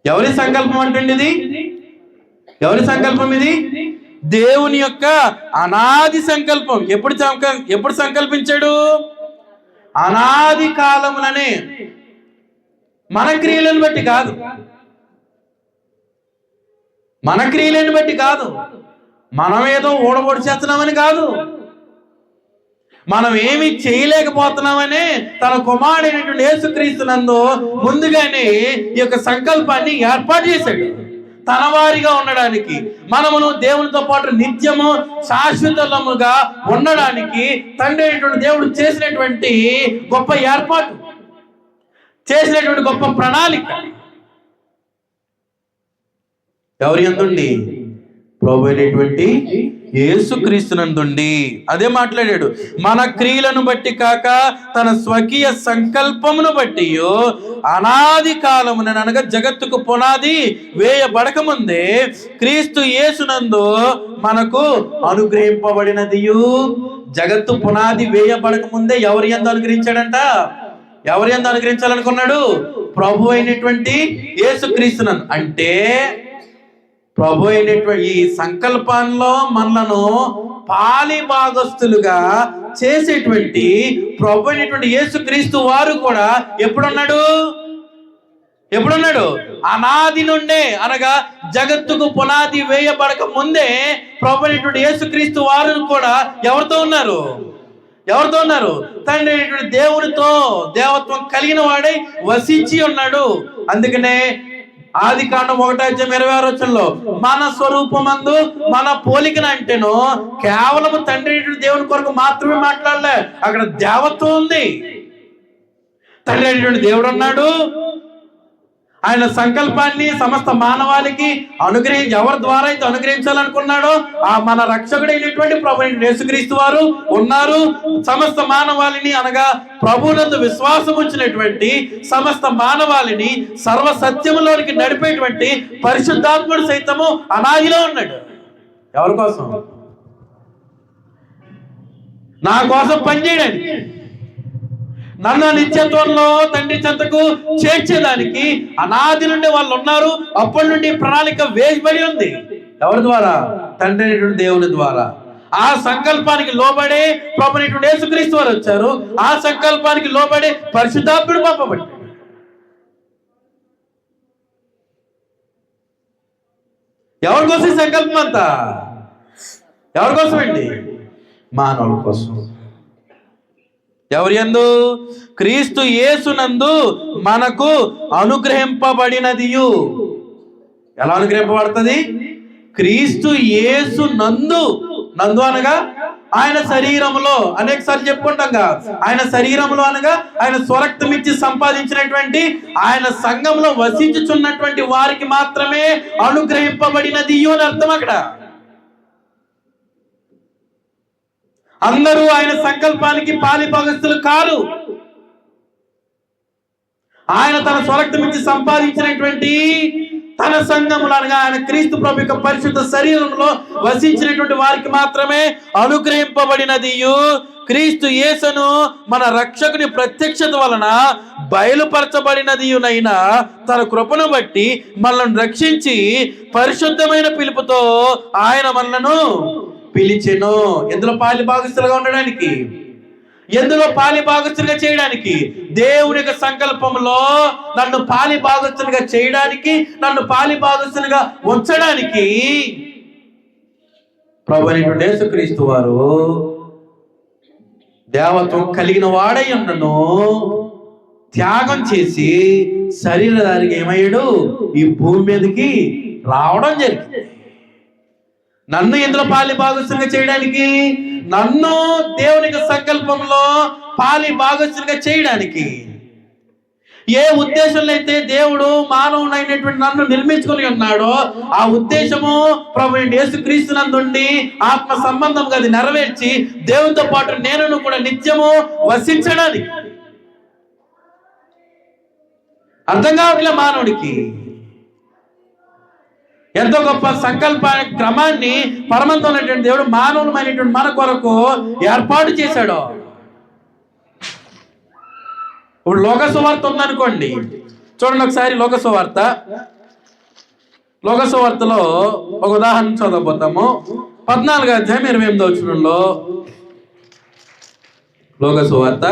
ఎవరి సంకల్పం అంటండి ఇది? ఎవరి సంకల్పం ఇది? దేవుని యొక్క అనాది సంకల్పం. ఎప్పుడు సంకల్పించాడు? అనాది కాలములనే. మన క్రియలను బట్టి కాదు, మనం ఏదో ఓడబొడి చేస్తున్నామని కాదు, మనం ఏమి చేయలేకపోతున్నామని తన కుమారుడైనటువంటి యేసుక్రీస్తునందు ముందుగానే ఈ యొక్క సంకల్పాన్ని ఏర్పాటు చేశాడు. తన వారిగా ఉండడానికి, మనమును దేవునితో పాటు నిత్యము శాశ్వతముగా ఉండడానికి తండ్రి అయినటువంటి దేవుడు చేసినటువంటి గొప్ప ఏర్పాటు, చేసినటువంటి గొప్ప ప్రణాళిక ఎవరి యందుండి? ప్రభు అయినటువంటి యేసుక్రీస్తునందుండి. అదే మాట్లాడాడు. మన క్రియలను బట్టి కాక తన స్వకీయ సంకల్పమును బట్టి అనాది కాలముననగా జగత్తుకు పునాది వేయబడక ముందే క్రీస్తు యేసునందు మనకు అనుగ్రహింపబడినదియు. జగత్తు పునాది వేయబడక ముందే ఎవరి యందు అనుగ్రహించాడంట? ఎవరి యందు అనుగ్రహించాలనుకున్నాడు? ప్రభు అయినటువంటి యేసుక్రీస్తునందు. అంటే ప్రభు అయినటువంటి ఈ సంకల్పంలో మనలను పాలి భాగస్తులుగా చేసేటువంటి ప్రభు అయినటువంటి యేసుక్రీస్తు వారు కూడా ఎప్పుడున్నాడు? అనాది నుండే, అనగా జగత్తుకు పునాది వేయబడక ముందే ప్రభు అయినటువంటి యేసుక్రీస్తు వారు కూడా ఎవరితో ఉన్నారు? తండ్రి అయినటువంటి దేవునితో దేవత్వం కలిగిన వాడై వసించి ఉన్నాడు. అందుకనే ఆదికాండం 1వ అధ్యాయం 26వ వచనంలో మన స్వరూపమందు మన పోలికన అంటేను కేవలం తండ్రి దేవుని కొరకు మాత్రమే మాట్లాడలే, అక్కడ దేవత్వం ఉంది. తండ్రి అయినటువంటి దేవుడు ఉన్నాడు. ఆయన సంకల్పాన్ని సమస్త మానవాళికి ఎవరి ద్వారా అయితే అనుగ్రహించాలనుకున్నాడో ఆ మన రక్షకుడైనటువంటి ప్రభు యేసుక్రీస్తు వారు ఉన్నారు. సమస్త మానవాళిని, అనగా ప్రభువునందు విశ్వాసం ఉంచినటువంటి సమస్త మానవాళిని సర్వ సత్యములోనికి నడిపేటువంటి పరిశుద్ధాత్ముడు సైతము అనాదిలో ఉన్నాడు. ఎవరి కోసం? నా కోసం పనిచేయడానికి, నన్ను నిత్యత్వంలో తండ్రి చెంతకు చేర్చేదానికి అనాది నుండి వాళ్ళు ఉన్నారు. అప్పటి నుండి ప్రణాళిక వేయబడి ఉంది. ఎవరి ద్వారా? తండ్రి అయినటువంటి దేవుని ద్వారా. ఆ సంకల్పానికి లోబడే ప్రభు అయినటువంటి యేసుక్రీస్తు వారు వచ్చారు. ఆ సంకల్పానికి లోబడే పరిశుద్ధాత్ముడు పంపబడ్డాడు. ఎవరి కోసం ఈ సంకల్పం అంతా? ఎవరి కోసం అండి? మానవుల కోసం. ఎవరి యందు? క్రీస్తు యేసునందు మనకు అనుగ్రహింపబడినదియు. ఎలా అనుగ్రహింపబడుతుంది? క్రీస్తు యేసు నందు అనగా ఆయన శరీరములో, అనేక సార్లు చెప్పుకుంటాం కదా, ఆయన శరీరములో అనగా ఆయన స్వరక్తం ఇచ్చి సంపాదించినటువంటి ఆయన సంఘంలో వసించుచున్నటువంటి వారికి మాత్రమే అనుగ్రహింపబడినది అని అర్థం. అక్కడ అందరూ ఆయన సంకల్పానికి పాలిభాగస్తులు కారు. ఆయన తన స్వరక్తం ఇచ్చి సంపాదించినటువంటి తన సంఘములు, అనగా ఆయన క్రీస్తు ప్రభు యొక్క పరిశుద్ధ శరీరంలో వసించినటువంటి వారికి మాత్రమే అనుగ్రహింపబడినది. క్రీస్తు యేసును మన రక్షకుని ప్రత్యక్షత వలన బయలుపరచబడినదియునైనా తన కృపను బట్టి మనల్ని రక్షించి పరిశుద్ధమైన పిలుపుతో ఆయన మనలను పిలిచెను. ఎందులో పాలి భాగస్తులుగా ఉండడానికి, ఎందులో పాలి భాగస్తులుగా చేయడానికి, దేవుని యొక్క సంకల్పంలో నన్ను పాలి భాగస్తులుగా చేయడానికి, నన్ను పాలి భాగస్తులుగా ఉంచడానికి ప్రభువైనటువంటి యేసుక్రీస్తు వారు దేవత్వం కలిగిన వాడై ఉన్నను త్యాగం చేసి శరీరధారికి ఏమయ్యాడు, ఈ భూమి మీదకి రావడం జరిగింది. నన్ను ఎందులో పాలి భాగస్తులుగా చేయడానికి, నన్ను దేవుని సంకల్పంలో పాలి భాగస్తులుగా చేయడానికి. ఏ ఉద్దేశంలో అయితే దేవుడు మానవునైనటువంటి నన్ను నిర్మించుకొని ఉన్నాడో ఆ ఉద్దేశము ప్రభు యేసుక్రీస్తు నందుండి ఆత్మ సంబంధంగా అది నెరవేర్చి దేవునితో పాటు నేను కూడా నిత్యము వసించడానికి. అర్థం కావట్లే మానవుడికి. ఎంతో గొప్ప సంకల్ప క్రమాన్ని పరమంతమైనటువంటి దేవుడు మానవులమైనటువంటి మన కొరకు ఏర్పాటు చేశాడు. ఇప్పుడు లోక సువార్త ఉందనుకోండి, చూడండి ఒకసారి లోక సువార్తలో ఒక ఉదాహరణ చదవబోతాము. 14వ అధ్యాయం 28వ వచనంలో, లోక సువార్త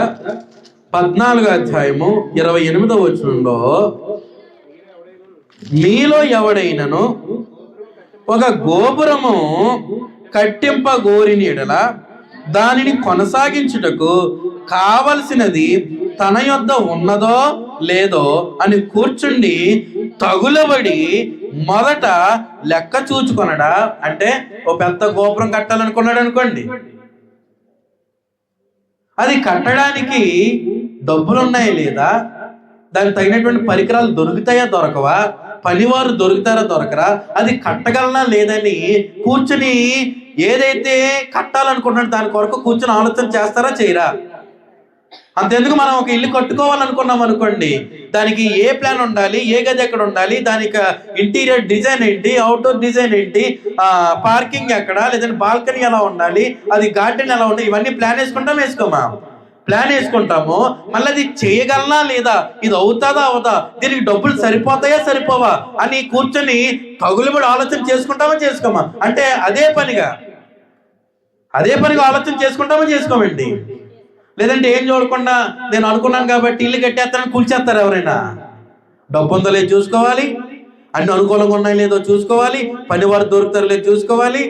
14వ అధ్యాయము 28వ వచనంలో, మీలో ఎవడైనను ఒక గోపురము కట్టింపగోరిన యెడల దానిని కొనసాగించుటకు కావలసినది తన యొద్ద ఉన్నదో లేదో అని కూర్చుండి తగులబడి మొదట లెక్క చూచుకొనడా. అంటే ఓ పెద్ద గోపురం కట్టాలనుకున్నాడు అనుకోండి, అది కట్టడానికి డబ్బులు ఉన్నాయా లేదా, దానికి తగినటువంటి పరికరాలు దొరుకుతాయా దొరకవా, పనివారు దొరుకుతారా దొరకరా, అది కట్టగలనా లేదని కూర్చుని ఏదైతే కట్టాలనుకుంటున్నాడో దాని కొరకు కూర్చుని ఆలోచన చేస్తారా చేయరా? అంతెందుకు, మనం ఒక ఇల్లు కట్టుకోవాలనుకున్నాం అనుకోండి, దానికి ఏ ప్లాన్ ఉండాలి, ఏ గది ఎక్కడ ఉండాలి, దానికి ఇంటీరియర్ డిజైన్ ఏంటి, అవుట్డోర్ డిజైన్ ఏంటి, పార్కింగ్ ఎక్కడ, లేదంటే బాల్కనీ ఎలా ఉండాలి, అది గార్డెన్ ఎలా ఉండాలి, ఇవన్నీ ప్లాన్ వేసుకోమా? ప్లాన్ వేసుకుంటాము. మళ్ళీ అది చేయగలనా లేదా, ఇది అవుతుందా అవదా, దీనికి డబ్బులు సరిపోతాయా సరిపోవా అని కూర్చొని తగులుబడి ఆలోచన చేసుకోమా? అంటే అదే పనిగా ఆలోచన చేసుకోమండి. లేదంటే ఏం చూడకుండా నేను అనుకున్నాను కాబట్టి ఇల్లు కట్టేస్తానని కూల్చేస్తారు ఎవరైనా. డబ్బు ఉందో లేదో చూసుకోవాలి, అన్ని అనుకూలంగా ఉన్నాయో లేదో చూసుకోవాలి, పనివారు దొరుకుతారో లేదో చూసుకోవాలి,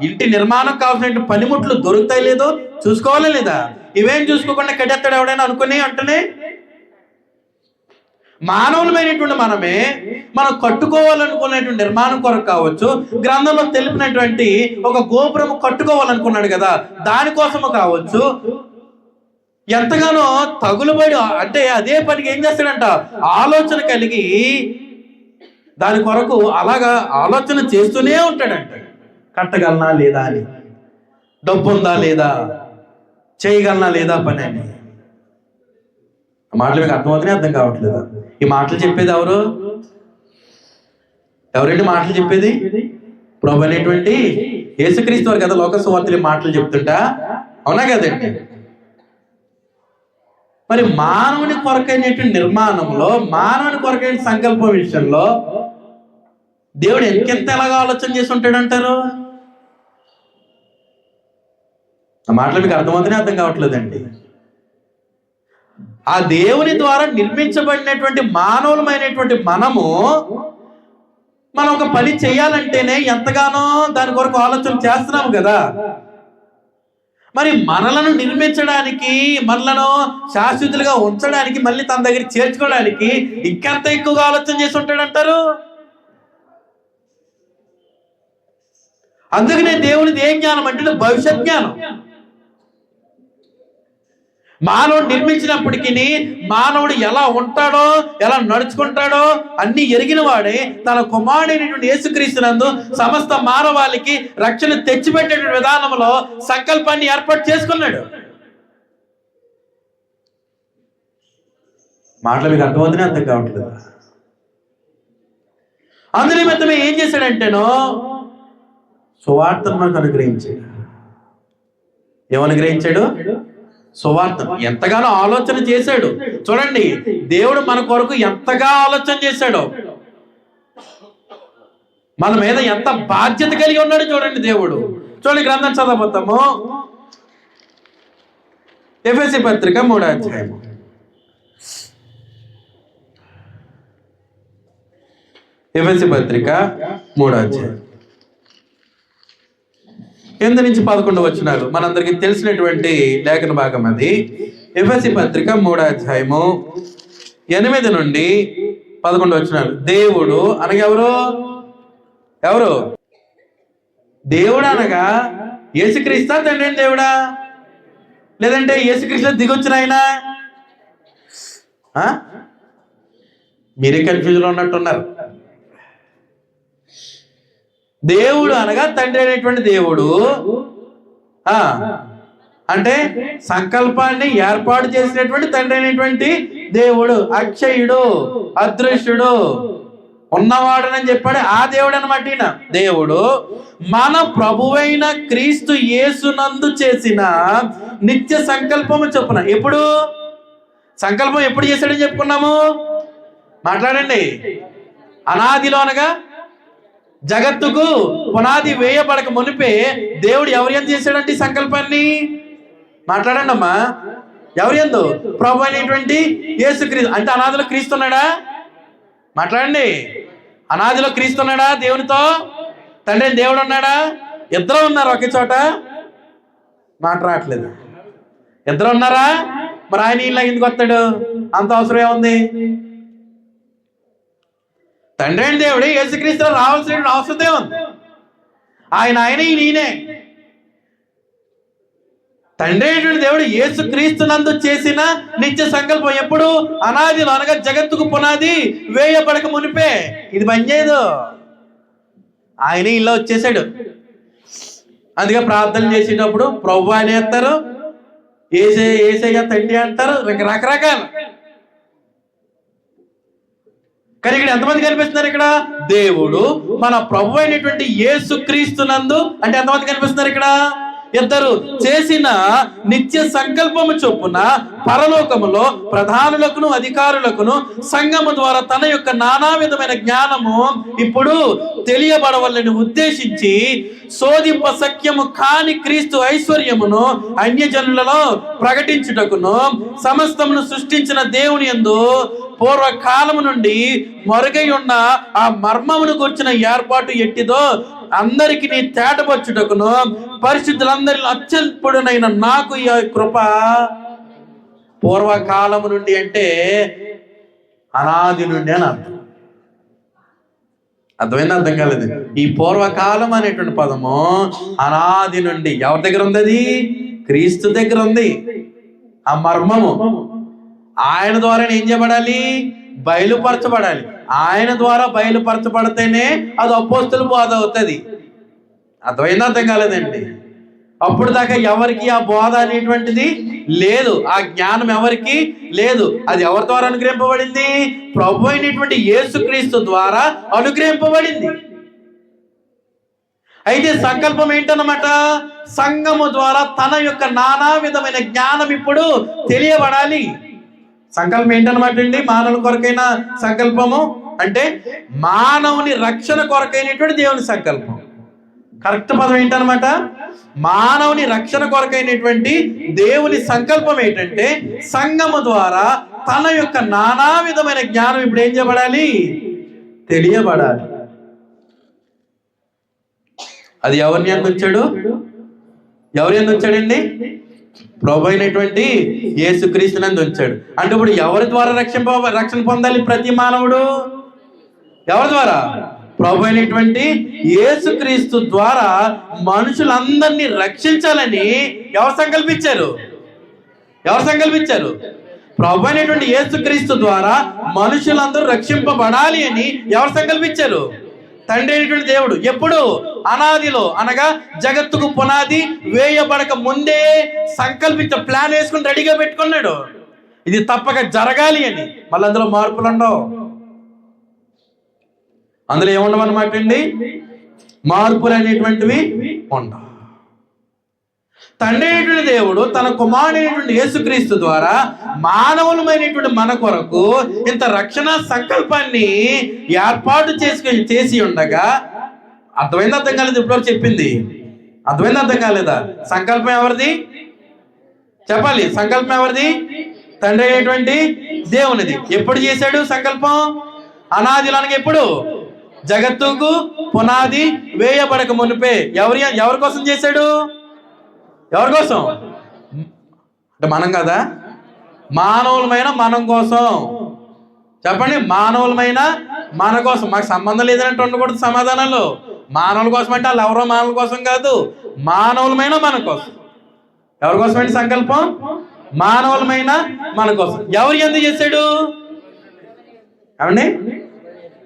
ఇంటి నిర్మాణం కావాల్సిన పనిముట్లు దొరుకుతాయి లేదో చూసుకోవాలా లేదా. ఇవేం చూసుకోకుండా కట్టేస్తాడు ఎవడైనా అనుకుని అంటేనే. మానవులమైనటువంటి మనమే మనం కట్టుకోవాలనుకునేటువంటి నిర్మాణం కొరకు కావచ్చు, గ్రంథంలో తెలిపినటువంటి ఒక గోపురం కట్టుకోవాలనుకున్నాడు కదా దానికోసము కావచ్చు, ఎంతగానో తగులుబడి అంటే అదే పనికి ఏం చేస్తాడంట, ఆలోచన కలిగి దాని కొరకు అలాగా ఆలోచన చేస్తూనే ఉంటాడంట. కట్టగలనా లేదా అని, డబ్బు ఉందా లేదా, చేయగలనా లేదా పని అని. మాటలు మీకు అర్థమవుతానే అర్థం కావట్లేదా? ఈ మాటలు చెప్పేది ఎవరండి మాటలు చెప్పేది? ప్రభు అనేటువంటి యేసుక్రీస్తు వారు కదా లోక సువార్తలు మాటలు చెప్తుంటా, అవునా కదండి? మరి మానవుని కొరకైనటువంటి నిర్మాణంలో, మానవుని కొరకైన సంకల్పం విషయంలో దేవుడు ఎంకెంత ఎలాగా ఆలోచన చేసి ఉంటాడు అంటారు? ఆ మాటలు మీకు అర్థమవుతూనే అర్థం కావట్లేదండి. ఆ దేవుని ద్వారా నిర్మించబడినటువంటి మానవులమైనటువంటి మనం ఒక పని చేయాలంటేనే ఎంతగానో దాని కొరకు ఆలోచన చేస్తున్నాము కదా. మరి మనలను నిర్మించడానికి, మనలను శాశ్వతులుగా ఉంచడానికి, మళ్ళీ తన దగ్గర చేర్చుకోవడానికి ఇంకెంత ఎక్కువగా ఆలోచన చేసి ఉంటాడంటారు. అందుకనే దేవునిది ఏ జ్ఞానం అంటే భవిష్యత్ జ్ఞానం. మానవుడు నిర్మించినప్పటికీ మానవుడు ఎలా ఉంటాడో, ఎలా నడుచుకుంటాడో అన్ని ఎరిగిన వాడే తన కుమారుడైనటువంటి యేసుక్రీస్తునందు సమస్త మానవాళికి రక్షణ తెచ్చిపెట్టేటువంటి విధానంలో సంకల్పాన్ని ఏర్పాటు చేసుకున్నాడు. మాటలు మీకు అర్థమవుతూనే అర్థం కావట్లేదు. అందునిమిత్తమే ఏం చేశాడంటేనో సువార్తను మనకు అనుగ్రహించాడు. ఏమనుగ్రహించాడు? సువార్త. ఎంతగానో ఆలోచన చేశాడు. చూడండి, దేవుడు మన కొరకు ఎంతగా ఆలోచన చేశాడో, మన మీద ఎంత బాధ్యత కలిగి ఉన్నాడు చూడండి దేవుడు. చూడండి, గ్రంథం చదవబోతాము. ఎఫెసీ పత్రిక 3వ అధ్యాయము. ఎఫెసీ పత్రిక 3వ అధ్యాయం 8 నుంచి 11 వచనాలు మనందరికీ తెలిసినటువంటి లేఖన భాగం అది. ఎఫెసీ పత్రిక 3వ అధ్యాయము 8 నుండి 11 వచనాలు. దేవుడు అనగా ఎవరు? దేవుడు అనగా యేసుక్రీస్తా తండ్రి దేవుడా, లేదంటే యేసుక్రీస్తు దిగొచ్చిన ఆయన? మీరే కన్ఫ్యూజన్లో ఉన్నట్టున్నారు. దేవుడు అనగా తండ్రి అనేటువంటి దేవుడు, అంటే సంకల్పాన్ని ఏర్పాటు చేసినటువంటి తండ్రి అనేటువంటి దేవుడు, అక్షయుడు, అదృశ్యుడు, ఉన్నవాడనని చెప్పాడు ఆ దేవుడు అనమాట. ఈయన దేవుడు మన ప్రభువైన క్రీస్తు యేసునందు చేసిన నిత్య సంకల్పము చొప్పున. ఎప్పుడు సంకల్పం ఎప్పుడు చేశాడని చెప్పుకున్నాము? మాట్లాడండి. అనాదిలో అనగా జగత్తుకు పునాది వేయబడక మునిపే దేవుడు ఎవరు ఎంత చేశాడంటే సంకల్పాన్ని? మాట్లాడండి అమ్మా. ఎవరు ఎందు? ప్రభు అనేటువంటి యేసుక్రీస్తు. అంటే అనాదిలో క్రీస్తున్నాడా? మాట్లాడండి. అనాదిలో క్రీస్తున్నాడా? దేవునితో తండ్రి దేవుడు ఉన్నాడా? ఇద్దరు ఉన్నారు ఒకే చోట. మాట్లాడట్లేదు. ఇద్దరు ఉన్నారా? మరి ఆయన ఇలా ఎందుకు వస్తాడు? అంత అవసరం ఏముంది? తండ్రి అయిన దేవుడు యేసుక్రీస్తులో రావాల్సిన అవసరం ఉంది. ఆయన ఈయనే. తండ్రి అయినటువంటి దేవుడు యేసుక్రీస్తునందు చేసిన నిత్య సంకల్పం ఎప్పుడు? అనాదిలో అనగా జగత్తుకు పునాది వేయబడక మునిపే. ఇది పనిచేయదు. ఆయన ఇలా వచ్చేసాడు. అందుకే ప్రార్థన చేసేటప్పుడు ప్రభు అని వేస్తారు, ఏసయ్య తండ్రి అంటారు, రకరకాలు. కానీ ఇక్కడ ఎంతమంది కనిపిస్తున్నారు? ఇక్కడ దేవుడు మన ప్రభు అయినటువంటి యేసుక్రీస్తునందు అంటే ఎంతమంది కనిపిస్తున్నారు? ఇక్కడ ఇద్దరు చేసిన నిత్య సంకల్పము చొప్పున పరలోకములో ప్రధానులకును అధికారులకును సంఘము ద్వారా తన యొక్క నానా విధమైన జ్ఞానము ఇప్పుడు తెలియబడవలని ఉద్దేశించి శోధింప సఖ్యము కాని క్రీస్తు ఐశ్వర్యమును అన్యజనులలో ప్రకటించుటకును సమస్తమును సృష్టించిన దేవుని యందు పూర్వకాలము నుండి మరుగై ఉన్న ఆ మర్మమును గుర్చిన ఏర్పాటు ఎట్టిదో అందరికి నీ తేటపరచుటకును పరిశుద్ధులందరిలో అత్యల్పుడునైన నాకు ఈ కృప. పూర్వకాలము నుండి అంటే అనాది నుండి అని అర్థం. అర్థమైంది? అర్థం కాలేదు. ఈ పూర్వకాలం అనేటువంటి పదము అనాది నుండి ఎవరి దగ్గర ఉంది? అది క్రీస్తు దగ్గర ఉంది. ఆ మర్మము ఆయన ద్వారా ఏం చేయబడాలి? బయలుపరచబడాలి. ఆయన ద్వారా బయలుపరచబడితేనే అది అపోస్తుల బోధ అవుతుంది. అర్థమైంది? అర్థం కాలేదండి. అప్పుడు దాకా ఎవరికి ఆ బోధ అనేటువంటిది లేదు, ఆ జ్ఞానం ఎవరికి లేదు. అది ఎవరి ద్వారా అనుగ్రహింపబడింది? ప్రభు అయినటువంటి యేసుక్రీస్తు ద్వారా అనుగ్రహింపబడింది. అయితే సంకల్పం ఏంటన్నమాట? సంఘము ద్వారా తన యొక్క నానా విధమైన జ్ఞానం ఇప్పుడు తెలియబడాలి. సంకల్పం ఏంటన్నమాట అండి? మానవుని కొరకైన సంకల్పము అంటే మానవుని రక్షణ కొరకైనటువంటి దేవుని సంకల్పం. కరెక్ట్ పదం ఏంటన్నమాట? మానవుని రక్షణ కొరకైనటువంటి దేవుని సంకల్పం ఏంటంటే సంఘము ద్వారా తన యొక్క నానా విధమైన జ్ఞానం ఇప్పుడు ఏం చేయబడాలి? తెలియబడాలి. అది ఎవరిని అందించాడు? ఎవరి అందించాడండి? ప్రభు అయినటువంటి యేసుక్రీస్తునందు ఉంచాడు. అంటే ఇప్పుడు ఎవరి ద్వారా రక్షణ పొందాలి ప్రతి మానవుడు? ఎవరి ద్వారా? ప్రభు అయినటువంటి యేసుక్రీస్తు ద్వారా మనుషులందరినీ రక్షించాలని ఎవరు సంకల్పించారు? ప్రభు అయినటువంటి యేసుక్రీస్తు ద్వారా మనుషులందరూ రక్షింపబడాలి అని ఎవరు సంకల్పించారు? తండ్రి అయినటువంటి దేవుడు. ఎప్పుడు? అనాదిలో అనగా జగత్తుకు పునాది వేయబడక ముందే సంకల్పించ ప్లాన్ వేసుకుని రెడీగా పెట్టుకున్నాడు. ఇది తప్పక జరగాలి అని. మళ్ళీ అందులో మార్పులు ఉండవు. అందులో ఏముండవన్నమాట అండి? మార్పులు అనేటువంటివి ఉండవు. తండ్రి అయినటువంటి దేవుడు తన కుమారుడైనటువంటి యేసుక్రీస్తు ద్వారా మానవులమైనటువంటి మన కొరకు ఇంత రక్షణ సంకల్పాన్ని ఏర్పాటు చేసి ఉండగా, అర్థమైంది? అర్థం కాలేదు? ఇప్పుడు చెప్పింది అర్థమైంది, అర్థం కాలేదా? సంకల్పం ఎవరిది చెప్పాలి? సంకల్పం ఎవరిది? తండ్రి అయినటువంటి దేవునిది. ఎప్పుడు చేశాడు సంకల్పం? అనాదిలానికి. ఎప్పుడు? జగత్తుకు పునాది వేయబడక మునిపే. ఎవరి కోసం చేశాడు? ఎవరి కోసం? అంటే మనం కదా, మానవులమైన మనం కోసం. చెప్పండి, మానవులమైన మన కోసం. మాకు సంబంధం లేదంటే ఉండకూడదు సమాధానాలు. మానవుల కోసం అంటే వాళ్ళు ఎవరో మానవుల కోసం కాదు, మానవులమైన మన కోసం. ఎవరి కోసం అండి సంకల్పం? మానవులమైన మన కోసం. ఎవరు ఎందుకు చేశాడు? ఏమండి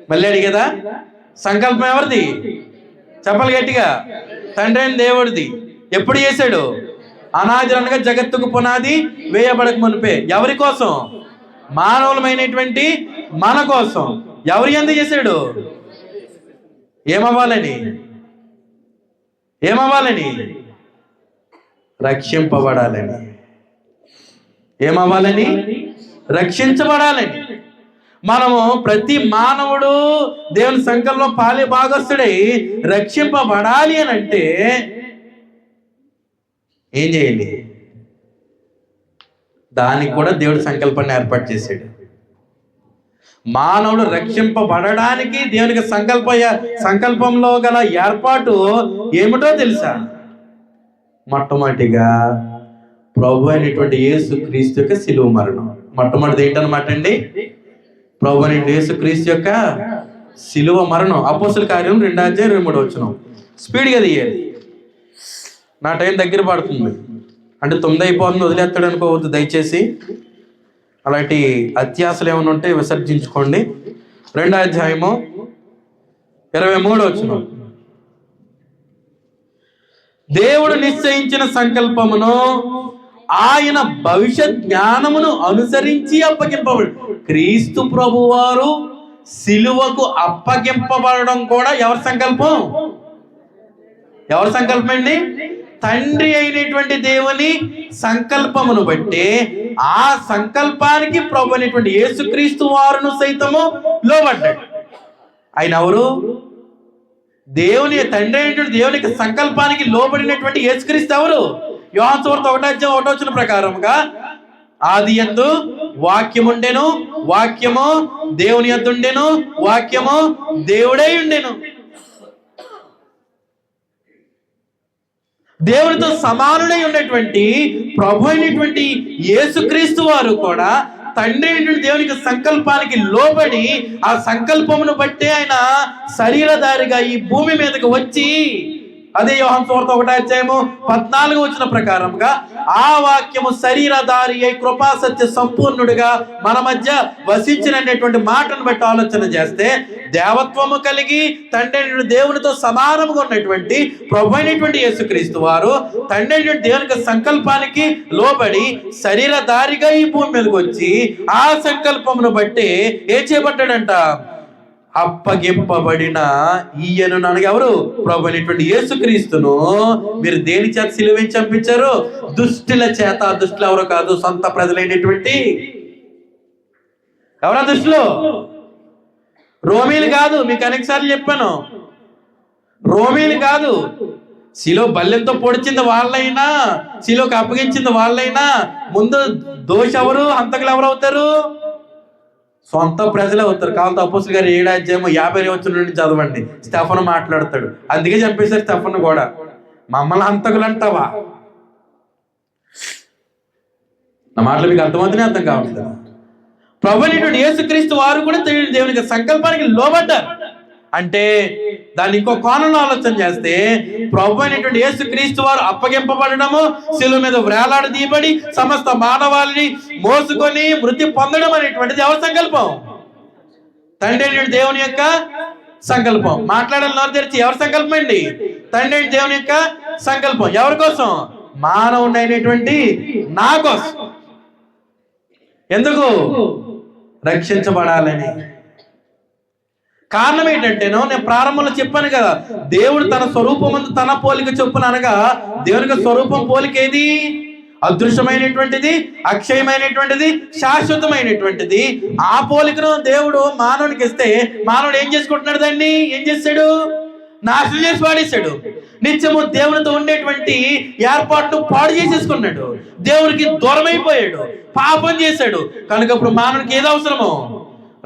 మళ్ళీ అడిగేదా? సంకల్పం ఎవరిది చెప్పాలి గట్టిగా? తండ్రి అయిన దేవుడిది. ఎప్పుడు చేశాడు? అనాది అనగా జగత్తుకు పునాది వేయబడక మునిపే. ఎవరి కోసం? మానవులమైనటువంటి మన కోసం. ఎవరు ఎందుకు చేశాడు? ఏమవ్వాలని? రక్షింపబడాలని. ఏమవ్వాలని? రక్షించబడాలని. మనము ప్రతి మానవుడు దేవుని సంకల్పంలో పాలి భాగస్తుడై రక్షింపబడాలి అని అంటే ఏం చేయాలి? దానికి కూడా దేవుడి సంకల్పాన్ని ఏర్పాటు చేశాడు. మానవుడు రక్షింపబడడానికి దేవునికి సంకల్పంలో గల ఏర్పాటు ఏమిటో తెలుసా? మొట్టమొదటిగా ప్రభు అయినటువంటి యేసు క్రీస్తు యొక్క శిలువ మరణం. మొట్టమొదటిది ఏంటన్నమాట అండి? ప్రభు అయినటువంటి యేసు క్రీస్తు యొక్క శిలువ మరణం. అపోస్తల కార్యం 2:23. స్పీడ్గా తీయాలి, నా టైం దగ్గర పడుతుంది. అంటే 9 అయిపోతుంది, వదిలేస్తాడు అనుకోవద్దు దయచేసి. అలాంటి అత్యాశలు ఏమైనా ఉంటే విసర్జించుకోండి. 2:23. దేవుడు నిశ్చయించిన సంకల్పమును ఆయన భవిష్యత్ జ్ఞానమును అనుసరించి అప్పగింపబడు. క్రీస్తు ప్రభువారు సిలువకు అప్పగింపబడడం కూడా ఎవరి సంకల్పం? ఎవరి సంకల్పం అండి? తండ్రి అయినటువంటి దేవుని సంకల్పమును బట్టి ఆ సంకల్పానికి ప్రభు అయినటువంటి యేసుక్రీస్తు వారును సైతము లోబడ్డాడు. ఆయన ఎవరు? దేవుని తండ్రి అయినటువంటి దేవునికి సంకల్పానికి లోబడినటువంటి యేసుక్రీస్తు ఎవరు? యోహాను సువార్త 1:1 ప్రకారంగా ఆది యందు వాక్యముండెను, వాక్యము దేవుని యొద్ద ఉండెను, వాక్యము దేవుడై ఉండెను. దేవునితో సమానుడై ఉన్నటువంటి ప్రభు అయినటువంటి యేసుక్రీస్తు వారు కూడా తండ్రి అయినటువంటి దేవునికి సంకల్పానికి లోబడి ఆ సంకల్పమును బట్టి ఆయన శరీరధారిగా ఈ భూమి మీదకి వచ్చి, అదే యోహాను సువార్త 1:14 ప్రకారంగా ఆ వాక్యము శరీరధారి అయి కృపా సత్య సంపూర్ణుడిగా మన మధ్య వసించినటువంటి మాటను బట్టి ఆలోచన చేస్తే, దేవత్వము కలిగి తండ్రి దేవునితో సమానముగా ఉన్నటువంటి ప్రభు అయినటువంటి యేసుక్రీస్తు వారు తండ్రి అయినటువంటి దేవునికి సంకల్పానికి లోబడి శరీరధారిగా ఈ భూమి మీదకి వచ్చి ఆ సంకల్పమును బట్టి ఏం చేపట్టాడంట? అప్పగింపబడిన ఈయన అనగా ఎవరు? ప్రభు అయినటువంటి యేసుక్రీస్తును మీరు దేని చేత సిలువేసి చంపించారు? దుష్టుల చేత. దుష్టులు ఎవరు కాదు, సొంత ప్రజలైనటువంటి ఎవరా దుష్టులు? రోమీలు కాదు. మీకు అనేకసార్లు చెప్పాను, రోమీలు కాదు. శిలో బల్లెంతో పొడిచింది వాళ్ళైనా, శిలోకి అప్పగించింది వాళ్ళైనా, ముందు దోష ఎవరు, హంతకులు ఎవరు అవుతారు? సొంత ప్రజలే అవుతారు. కాబట్టి అపోస్తలుల గారు 7:50 నుండి చదవండి. స్టెఫను మాట్లాడతాడు, అందుకే చంపేశారు స్టెఫను కూడా. మమ్మల్ని హంతకులు అంటావా? నా మాటలు మీకు అర్థమవుతూనే అర్థం కావట్లేదు. ప్రభు అయినటువంటి యేసుక్రీస్తు వారు కూడా దేవునికి సంకల్పానికి లోబడ్డారు. అంటే దాన్ని ఇంకో కోణంలో ఆలోచన చేస్తే, ప్రభు అయినటువంటి యేసుక్రీస్తు వారు అప్పగింపబడము, శిలువ మీద వేలాడదీయబడి సమస్త మానవాళిని మోసుకొని మృతి పొందడం అనేటువంటిది ఎవరి సంకల్పం? తండ్రి అయినటువంటి దేవుని యొక్క సంకల్పం. మాట్లాడాలి నోరు తెరిచి. ఎవరి సంకల్పం అండి? తండ్రి అయిన దేవుని యొక్క సంకల్పం. ఎవరి కోసం? మానవుడు అయినటువంటి నా కోసం. ఎందుకు? రక్షించబడాలని. కారణం ఏంటంటేనో నేను ప్రారంభంలో చెప్పాను కదా, దేవుడు తన స్వరూపమందు తన పోలిక చొప్పున అనగా దేవునికి స్వరూపం పోలిక ఏది? అదృశ్యమైనటువంటిది, అక్షయమైనటువంటిది, శాశ్వతమైనటువంటిది. ఆ పోలికను దేవుడు మానవునికి ఇస్తే మానవుడు ఏం చేసుకుంటున్నాడు? దాన్ని ఏం చేస్తాడు? నాశనం చేసి పాడేశాడు. నిత్యము దేవునితో ఉండేటువంటి ఏర్పాట్లు పాడు చేసేసుకున్నాడు. దేవునికి దూరమైపోయాడు, పాపం చేశాడు. కనుక ఇప్పుడు మానవునికి ఏది అవసరమో?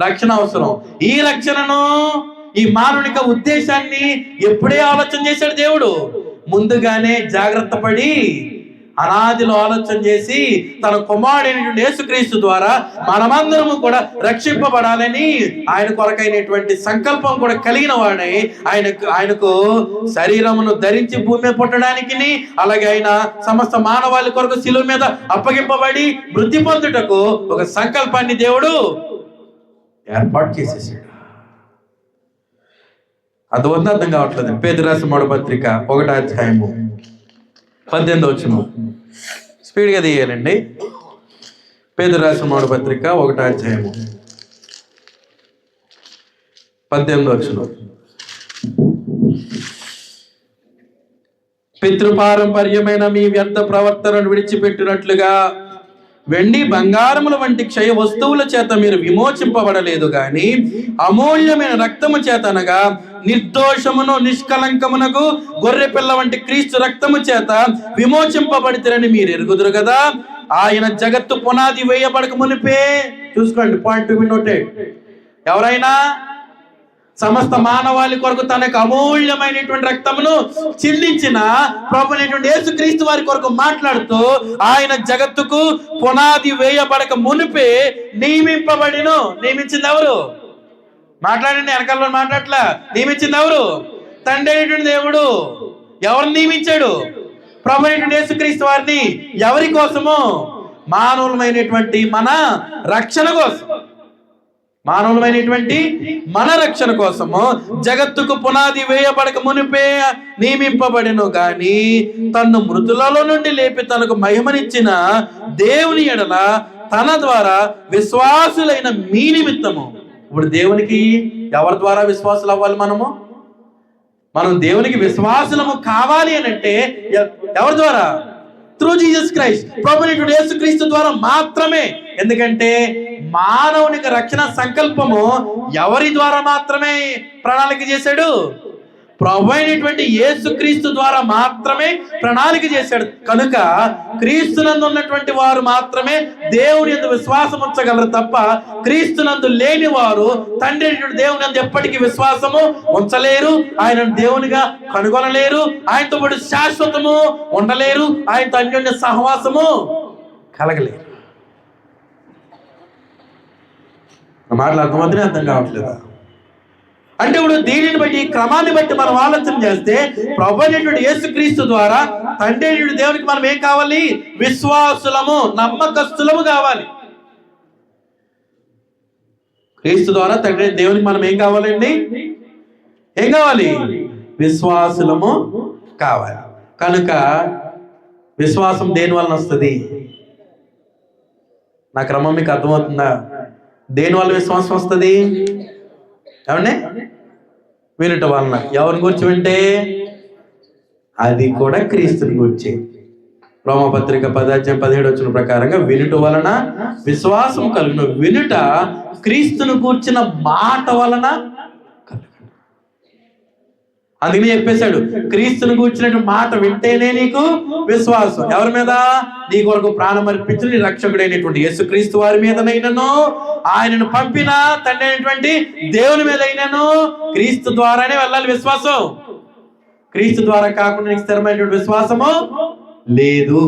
రక్షణ అవసరం. ఈ రక్షణను, ఈ మానవునిక ఉద్దేశాన్ని ఎప్పుడే ఆలోచన చేశాడు దేవుడు? ముందుగానే జాగ్రత్త పడి అనాదిలో ఆలోచన చేసి తన కుమారుడైనటువంటి యేసుక్రీస్తు ద్వారా మనమందరము కూడా రక్షింపబడాలని ఆయన కొరకైనటువంటి సంకల్పం కూడా కలిగిన వాడై ఆయనకు శరీరమును ధరించి భూమి మీద పుట్టడానికి, అలాగే ఆయన సమస్త మానవాళి కొరకు శిలువ మీద అప్పగింపబడి మృతి పొందుటకు ఒక సంకల్పాన్ని దేవుడు ఏర్పాటు చేసేసాడు. అది అర్థం కావట్లేదు. పేతురు రాసిన మొదటి పత్రిక 1వ అధ్యాయము 18వ వచనం. స్పీడ్గా తీయాలండి. పేతురు రాసిన మొదటి పత్రిక 1వ అధ్యాయము 18వ వచనం. పితృపారంపర్యమైన మీ వ్యర్థ ప్రవర్తనను విడిచిపెట్టినట్లుగా వెండి బంగారముల వంటి క్షయ వస్తువుల చేత మీరు విమోచింపబడలేదు గాని అమూల్యమైన రక్తము చేత, అనగా నిర్దోషమును నిష్కలంకమునకు గొర్రె పిల్ల వంటి క్రీస్తు రక్తము చేత విమోచింపబడితేనని మీరు ఎరుగుదురు కదా. ఆయన జగత్తు పునాది వేయబడక మునిపే, చూసుకోండి, పాయింట్ టు బి నోటెడ్, ఎవరైనా సమస్త మానవాళి కొరకు తనకు అమూల్యమైనటువంటి రక్తమును చెల్లించిన ప్రభువైనటువంటి యేసుక్రీస్తు వారి కొరకు మాట్లాడుతూ, ఆయన జగత్తుకు పునాది వేయబడక మునిపే నియమింపబడిను. నియమించింది ఎవరు? మాట్లాడండి, వెనకాల మాట్లాడట్లా. నియమించింది ఎవరు? తండ్రి అయినటువంటి దేవుడు. ఎవరిని నియమించాడు? ప్రభువైనటువంటి యేసుక్రీస్తు వారిని. ఎవరి కోసము? మానవులమైనటువంటి మన రక్షణ కోసం. మానవులమైనటువంటి మన రక్షణ కోసము జగత్తుకు పునాది వేయబడక మునిపే నియమింపబడిను గాని తన్ను మృతులలో నుండి లేపి తనకు మహిమనిచ్చిన దేవుని ఎడల తన ద్వారా విశ్వాసులైన మీ నిమిత్తము. ఇప్పుడు దేవునికి ఎవరి ద్వారా విశ్వాసులు అవ్వాలి? మనం దేవునికి విశ్వాసులము కావాలి అని అంటే ఎవరి ద్వారా? త్రూ జీసస్ క్రైస్ట్, ప్రభువైనటువంటి యేసుక్రీస్తు ద్వారా మాత్రమే. ఎందుకంటే మానవునికి రక్షణ సంకల్పము ఎవరి ద్వారా మాత్రమే ప్రణాళిక చేశాడు? ప్రభువైనటువంటి యేసుక్రీస్తు ద్వారా మాత్రమే ప్రణాళిక చేశాడు. కనుక క్రీస్తునందు ఉన్నటువంటి వారు మాత్రమే దేవుని యందు విశ్వాసం ఉంచగలరు తప్ప క్రీస్తునందు లేని వారు తండ్రి దేవుని యందు ఎప్పటికీ విశ్వాసము ఉంచలేరు. ఆయనను దేవునిగా కనుగొనలేరు. ఆయనతో పాటు శాశ్వతము ఉండలేరు. ఆయనతో అన్యోన్య సహవాసము కలగలేరు. మాటలు అర్థమవుతుందే, అర్థం కావట్లేదా? అంటే ఇప్పుడు దీనిని బట్టి, క్రమాన్ని బట్టి మనం ఆలోచన చేస్తే ప్రభువైనటువంటి యేసుక్రీస్తు ద్వారా తండ్రి దేవునికి మనం ఏం కావాలి? విశ్వాసులము, నమ్మకస్తులము కావాలి. క్రీస్తు ద్వారా తండ్రి దేవునికి మనం ఏం కావాలండి? ఏం కావాలి? విశ్వాసులము కావాలి. కనుక విశ్వాసం దేని వలన వస్తుంది? నా క్రమం మీకు అర్థమవుతుందా? దేని వల్ల విశ్వాసం వస్తుంది? ఏమండి? వినుట వలన. ఎవరిని గురించి వింటే? అది కూడా క్రీస్తుని గురించి. రోమపత్రిక 10:17 వచ్చిన ప్రకారంగా వినుట వలన విశ్వాసం కలుగును. వినుట క్రీస్తును కూర్చిన మాట వలన కలుగును. అందుకని చెప్పేశాడు, క్రీస్తును కూర్చున్న మాట వింటేనే నీకు విశ్వాసం. ఎవరి మీద? నీ కొరకు ప్రాణం అర్పించిన నీ రక్షకుడైనటువంటి యేసుక్రీస్తు వారి మీదనైనను, ఆయనను పంపిన తండ్రి అయినటువంటి దేవుని మీద అయినను క్రీస్తు ద్వారానే వెళ్ళాలి విశ్వాసం. క్రీస్తు ద్వారా కాకుండా నీకు స్థిరమైనటువంటి విశ్వాసము లేదు.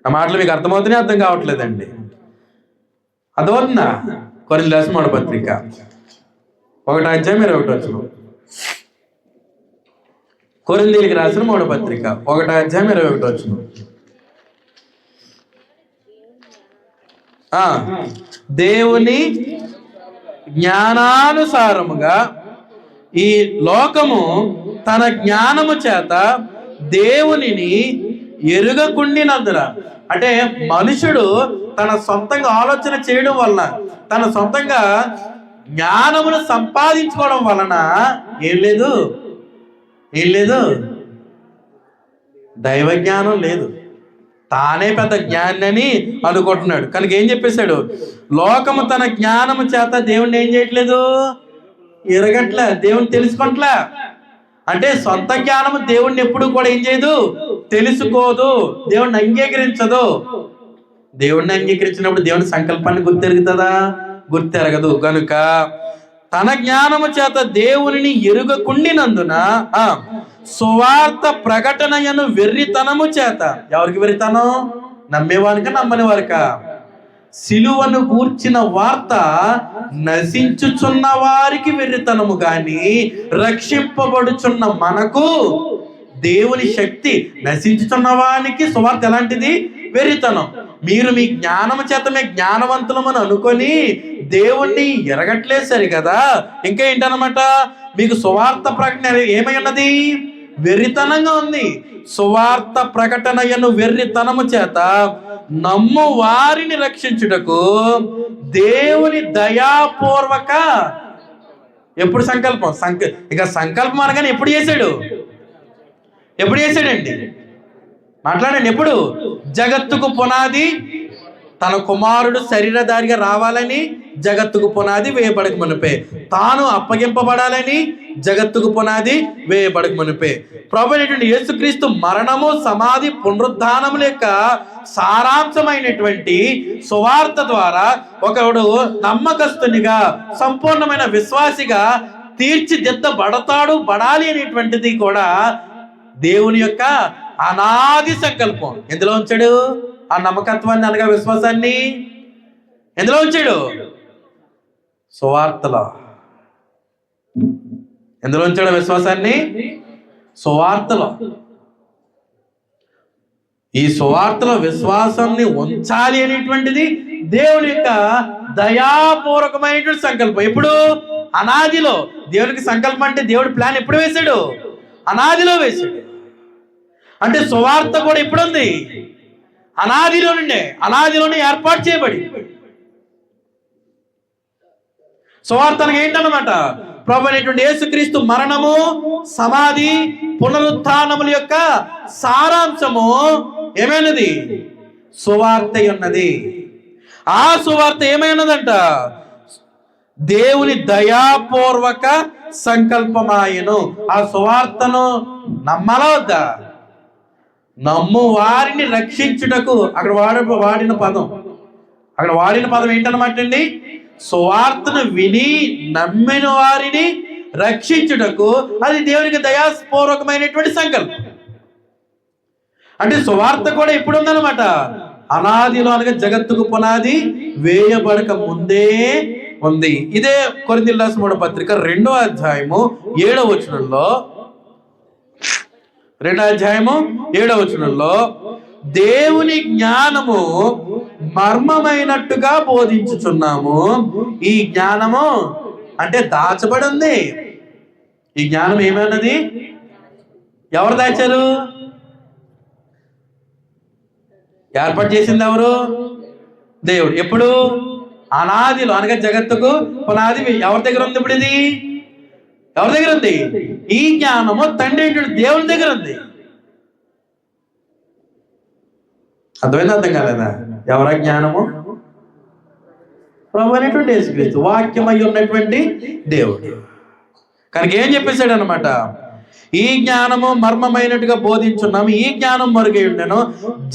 ఆ మాటలు మీకు అర్థమవుతున్నాయి, అర్థం కావట్లేదండి? అర్థమవుతుందా? కొరింథీయులకు రాసిన మొదటి పత్రిక 1వ అధ్యాయం 21వ వచనం. కొరింథీయులకు రాసిన మొదటి పత్రిక 1వ అధ్యాయం 21వ వచనం. దేవుని జ్ఞానానుసారముగా ఈ లోకము తన జ్ఞానము చేత దేవునిని ఎరుగకుండినందున, అంటే మనుషుడు తన సొంతంగా ఆలోచన చేయడం వలన, తన సొంతంగా జ్ఞానమును సంపాదించుకోవడం వలన ఏం లేదు? దైవ జ్ఞానం లేదు. తానే పెద్ద జ్ఞాని అని అనుకుంటున్నాడు. కనుక ఏం చెప్పేశాడు? లోకము తన జ్ఞానము చేత దేవుణ్ణి ఏం చేయట్లేదు? ఎరగట్లే, దేవుని తెలుసుకుంటలే. అంటే సొంత జ్ఞానము దేవుణ్ణి ఎప్పుడు కూడా ఏం చేయదు, తెలుసుకోదు, దేవుణ్ణి అంగీకరించదు. దేవుణ్ణి అంగీకరించినప్పుడు దేవుని సంకల్పాన్ని గుర్తెరుగుతుందా? గుర్తెరగదు. గనుక తన జ్ఞానము చేత దేవునిని ఎరుగకుండినందున సువార్త ప్రకటనయను వెర్రితనము చేత, ఎవరికి వెర్రితనం? నమ్మేవానిక నమ్మని వారిక? సిలువను గూర్చిన వార్త నశించుచున్న వారికి వెర్రితనము గాని రక్షింపబడుచున్న మనకు దేవుని శక్తి. నశించుచున్న వానికి సువార్త ఎలాంటిది? వెర్రితనం. మీరు మీ జ్ఞానము చేతమే జ్ఞానవంతులమని అనుకొని దేవుణ్ణి ఎరగట్లేదు సరి కదా. ఇంకా ఏంటనమాట, మీకు సువార్త ప్రకటన ఏమై ఉన్నది? వెర్రితనంగా ఉంది. సువార్త ప్రకటనయను వెర్రితనము చేత నమ్ము వారిని రక్షించుటకు దేవుని దయాపూర్వక, ఎప్పుడు సంకల్పం? ఇక సంకల్పం అనగానే ఎప్పుడు చేశాడు? ఎప్పుడు చేశాడండి? మాట్లాడండి. ఎప్పుడు? జగత్తుకు పునాది, తన కుమారుడు శరీరధారిగా రావాలని జగత్తుకు పునాది వేయబడక మునిపే, తాను అప్పగింపబడాలని జగత్తుకు పునాది వేయబడక మునిపే, ప్రభు అయినటువంటి యేసుక్రీస్తు మరణము, సమాధి, పునరుద్ధానముల యొక్క సారాంశమైనటువంటి సువార్త ద్వారా ఒకడు నమ్మకస్తునిగా, సంపూర్ణమైన విశ్వాసిగా బడాలి అనేటువంటిది కూడా దేవుని యొక్క అనాది సంకల్పం. ఎందులో ఉంచాడు ఆ నమ్మకత్వాన్ని, అనగా విశ్వాసాన్ని? ఎందులో ఉంచాడు? సువార్తలో. ఎందులో ఉంచాడు విశ్వాసాన్ని? సువార్తలో. ఈ సువార్తలో విశ్వాసాన్ని ఉంచాలి అనేటువంటిది దేవుని యొక్క దయాపూర్వకమైనటువంటి సంకల్పం. ఎప్పుడు? అనాదిలో. దేవునికి సంకల్పం అంటే దేవుడి ప్లాన్ ఎప్పుడు వేశాడు? అనాదిలో వేశాడు. అంటే సువార్త కూడా ఎప్పుడు ఉంది? అనాదిలో నుండే, అనాదిలోనే ఏర్పాటు చేయబడి. సువార్తనగా ఏంటన్నమాట? ప్రభు అయినటువంటి యేసుక్రీస్తు మరణము, సమాధి, పునరుత్థానముల యొక్క సారాంశము ఏమైనది? సువార్త ఉన్నది. ఆ సువార్త ఏమైనదంట? దేవుని దయాపూర్వక సంకల్పమాయను. ఆ సువార్తను నమ్మాలా వద్దా? నమ్ము వారిని రక్షించుటకు. అక్కడ వాడిన పదం ఏంటన్నమాట అండి? సువార్తను విని నమ్మిన వారిని రక్షించుటకు. అది దేవునికి దయాపూర్వకమైనటువంటి సంకల్పం. అంటే సువార్త కూడా ఎప్పుడు ఉందన్నమాట? అనాదిలో, అనగా జగత్తుకు పునాది వేయబడక ముందే ఉంది. ఇదే కొరింథీయులకు రాసిన 3వ పత్రిక 2వ అధ్యాయము 7వ వచనంలో, 2వ అధ్యాయము 7వ వచనంలో, దేవుని జ్ఞానము మర్మమైనట్టుగా బోధించుచున్నాము. ఈ జ్ఞానము అంటే దాచబడి ఉంది. ఈ జ్ఞానం ఏమైనది? ఎవరు దాచారు? ఏర్పాటు చేసింది ఎవరు? దేవుడు. ఎప్పుడు? అనాదిలో, అనగా జగత్తుకు పునాది ఎవరి దగ్గర ఉంది? ఇప్పుడు ఇది ఎవరి దగ్గర ఉంది? ఈ జ్ఞానము తండ్రి దేవుని దగ్గర ఉంది. అర్థమైంది? అర్థం కాలేదా? ఎవరా జ్ఞానము? ప్రభు అనేటువంటి యేసుక్రీస్తు, వాక్యమై ఉన్నటువంటి దేవుడు. కనుక ఏం చెప్పేశాడు అనమాట? ఈ జ్ఞానము మర్మమైనట్టుగా బోధించున్నాము. ఈ జ్ఞానం మరుగై ఉండెను.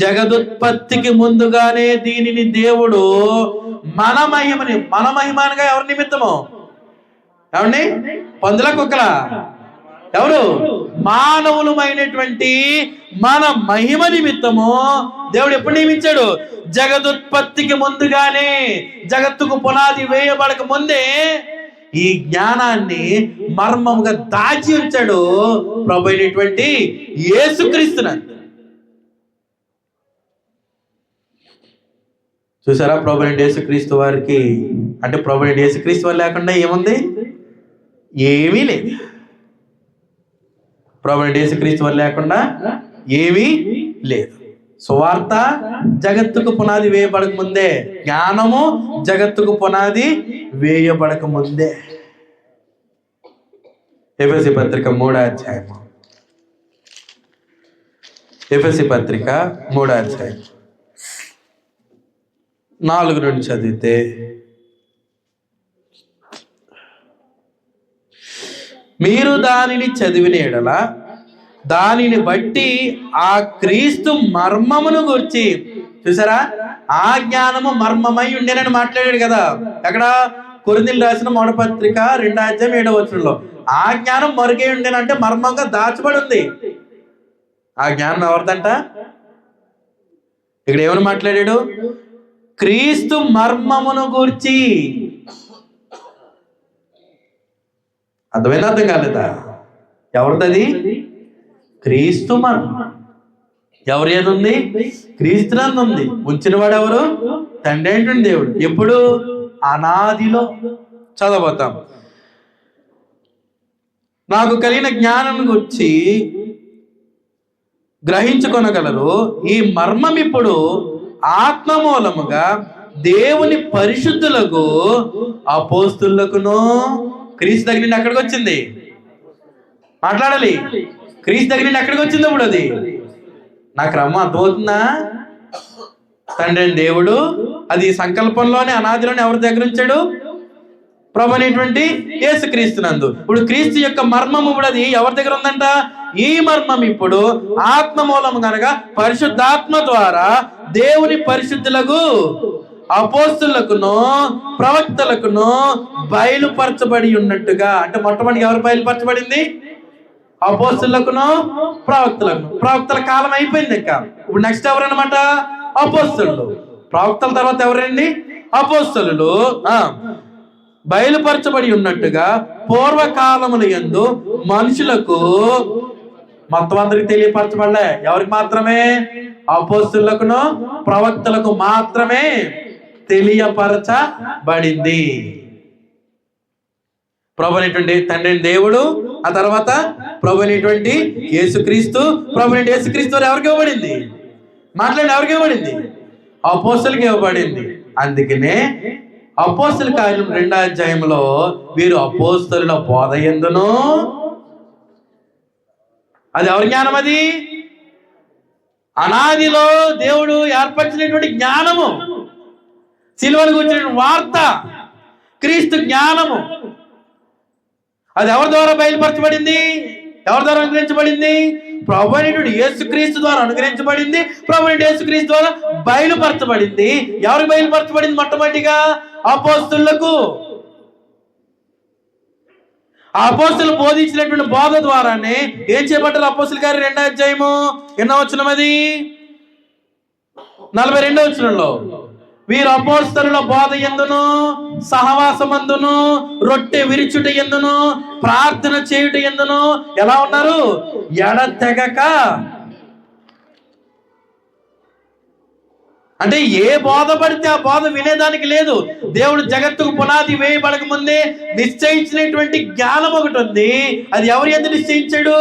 జగదుత్పత్తికి ముందుగానే దీనిని దేవుడు మన మహిమనగా ఎవరి నిమిత్తము? ఏమండి? పందుల, కుక్కల? ఎవరు? మానవులమైనటువంటి మన మహిమ నిమిత్తము దేవుడు ఎప్పుడు నియమించాడు? జగదుత్పత్తికి ముందుగానే, జగత్తుకు పునాది వేయబడక ముందే ఈ జ్ఞానాన్ని మర్మముగా దాచి ఉంచాడు ప్రభు అయినటువంటి యేసుక్రీస్తునందు. చూసారా? ప్రభు అయిన యేసుక్రీస్తు వారికి, అంటే ప్రభు అయిన యేసుక్రీస్తు వారు లేకుండా ఏముంది? ఏమీ లేదు. ప్రభు అయిన యేసుక్రీస్తు వారు లేకుండా ఏమీ లేదు. సువార్త జగత్తుకు పునాది వేయబడక ముందే, జ్ఞానము జగత్తుకు పునాది వేయబడక ముందే. ఎఫెసీ పత్రిక 3వ అధ్యాయం, ఎఫెసీ పత్రిక 3వ అధ్యాయం 4 నుండి చదివితే, మీరు దానిని చదివిన ఎడల దానిని బట్టి ఆ క్రీస్తు మర్మమును గురించి, చూసారా, ఆ జ్ఞానము మర్మమై ఉండేనని మాట్లాడాడు కదా. అక్కడ కొరింథీయులకు రాసిన మొదటి పత్రిక 2:7 ఆ జ్ఞానం మరుగై ఉండేనంటే మర్మంగా దాచబడి ఉంది. ఆ జ్ఞానం ఎవరిదంట? ఇక్కడ ఏమని మాట్లాడాడు? క్రీస్తు మర్మమును గూర్చి. అర్థమైందా? అర్థం కాలేదా? ఎవరిది? క్రీస్తు మర్మం. ఎవరు ఏది ఉంది? క్రీస్తునందు ఉంది. ఉంచిన వాడు ఎవరు? తండ్రి అయినటువంటి దేవుడు. ఎప్పుడు? అనాదిలో. చదవతాం. నాకు కలిగిన జ్ఞానం గురించి గ్రహించుకొనగలరు. ఈ మర్మం ఇప్పుడు ఆత్మ మూలముగా దేవుని పరిశుద్ధులకు అపోస్తులకును. క్రీస్తు దగ్గర నుండి ఎక్కడికి వచ్చింది? మాట్లాడాలి. క్రీస్తు దగ్గర నుండి ఎక్కడికి వచ్చింది? ఇప్పుడు అది నా క్రమం అర్థమవుతుందా? తండ్రి అయిన దేవుడు అది సంకల్పంలోనే అనాదిలోనే ఎవరి దగ్గర ఉంచాడు? ప్రభు అనేటువంటి యేసుక్రీస్తునందు. ఇప్పుడు క్రీస్తు యొక్క మర్మము ఇప్పుడు అది ఎవరి దగ్గర ఉందంట? ఈ మర్మం ఇప్పుడు ఆత్మ మూలము కనుక పరిశుద్ధాత్మ ద్వారా దేవుని పరిశుద్ధులకు అపోస్తులకును ప్రవక్తలకును బయలుపరచబడి ఉన్నట్టుగా. అంటే మొట్టమొదటి ఎవరు బయలుపరచబడింది? అపోస్తులకును ప్రవక్తలకు. ప్రవక్తల కాలం అయిపోయింది. ఇప్పుడు నెక్స్ట్ ఎవరన్నమాట? అపోస్తులు. ప్రవక్తల తర్వాత ఎవరండి? అపోస్తులు. బయలుపరచబడి ఉన్నట్టుగా పూర్వకాలముల యందు మనుషులకు, మొత్తం అందరికి తెలియపరచబడలే. ఎవరికి మాత్రమే? అపోస్తులకును ప్రవక్తలకు మాత్రమే తెలియపరచబడింది. ప్రభు అనేటువంటి తండ్రి దేవుడు, ఆ తర్వాత ప్రభు అనేటువంటి యేసుక్రీస్తు. ప్రభు అనేటువంటి యేసుక్రీస్తు ఎవరికి ఇవ్వబడింది? మాట్లాడి ఎవరికి ఇవ్వబడింది? అపోస్తులకి ఇవ్వబడింది. అందుకనే అపోస్తుల కార్యం 2వ వీరు అపోస్తుల బోధ యందును. అది ఎవరి జ్ఞానం? అది అనాదిలో దేవుడు ఏర్పరిచినటువంటి జ్ఞానము, సిలువకు వచ్చిన వార్త, క్రీస్తు జ్ఞానము. అది ఎవరి ద్వారా బయలుపరచబడింది? ఎవరి ద్వారా అనుగ్రహించబడింది? ప్రభు అయినటువంటి యేసుక్రీస్తు ద్వారా అనుగ్రహించబడింది. ప్రభు అయినటువంటి యేసుక్రీస్తు ద్వారా బయలుపరచబడింది. ఎవరికి బయలుపరచబడింది? మొట్టమొదటిగా అపోస్తులకు. ఆ అపోస్తులు బోధించినటువంటి బోధ ద్వారానే ఏం చేయబడ్డారు? అపోస్తుల కార్యం 2వ ఎన్నో వచనం? అది 42వ. వీరు అపోస్తలుల బోధ యందును సహవాసమందును రొట్టె విరుచుట యందును ప్రార్థన చేయుట యందును ఎలా ఉన్నారు? ఎడతెగక. అంటే ఏ బోధ పడితే ఆ బోధ వినేదానికి లేదు. దేవుడు జగత్తుకు పునాది వేయబడక ముందే నిశ్చయించినటువంటి జ్ఞానం ఒకటి ఉంది. అది ఎవరు ఎందుకు నిశ్చయించాడు?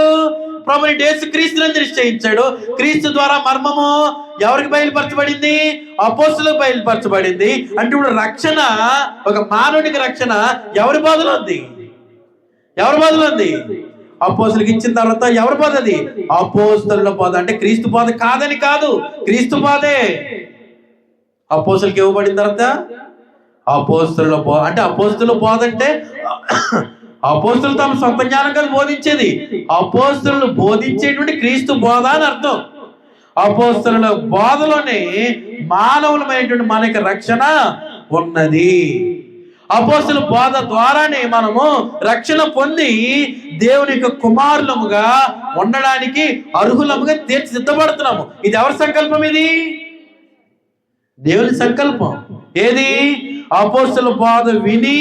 ప్రభు యేసుక్రీస్తునందు నిశ్చయించాడు. క్రీస్తు ద్వారా మర్మము ఎవరికి బయలుపరచబడింది? అపోస్తులకు బయలుపరచబడింది. అంటే ఇప్పుడు రక్షణ, ఒక మానవునికి రక్షణ ఎవరి బోధలో ఉంది? ఎవరి బోధలో ఉంది? అపోస్తులకు ఇచ్చిన తర్వాత ఎవరి బోధ? అది అపోస్తుల బోధ. అంటే క్రీస్తు బోధ కాదని కాదు, క్రీస్తు బోధే. అపోస్తులకు ఇవ్వబడిన తర్వాత అపోస్తుల బోధ. అంటే అపోస్తుల బోధ అంటే అపోస్తులు తమ సొంత జ్ఞానం కాదు బోధించేది. అపోస్తులు బోధించేటువంటి క్రీస్తు బోధ అని అర్థం. అపోస్తుల బోధలోనే మానవులమైనటువంటి మనకి రక్షణ ఉన్నది. అపోస్తుల బోధ ద్వారానే మనము రక్షణ పొంది దేవుని యొక్క కుమారులముగా ఉండడానికి అర్హులముగా తీర్చిదిద్దబడుతున్నాము. ఇది ఎవరి సంకల్పం? ఇది దేవుని సంకల్పం. ఏది? అపోస్తుల బోధ విని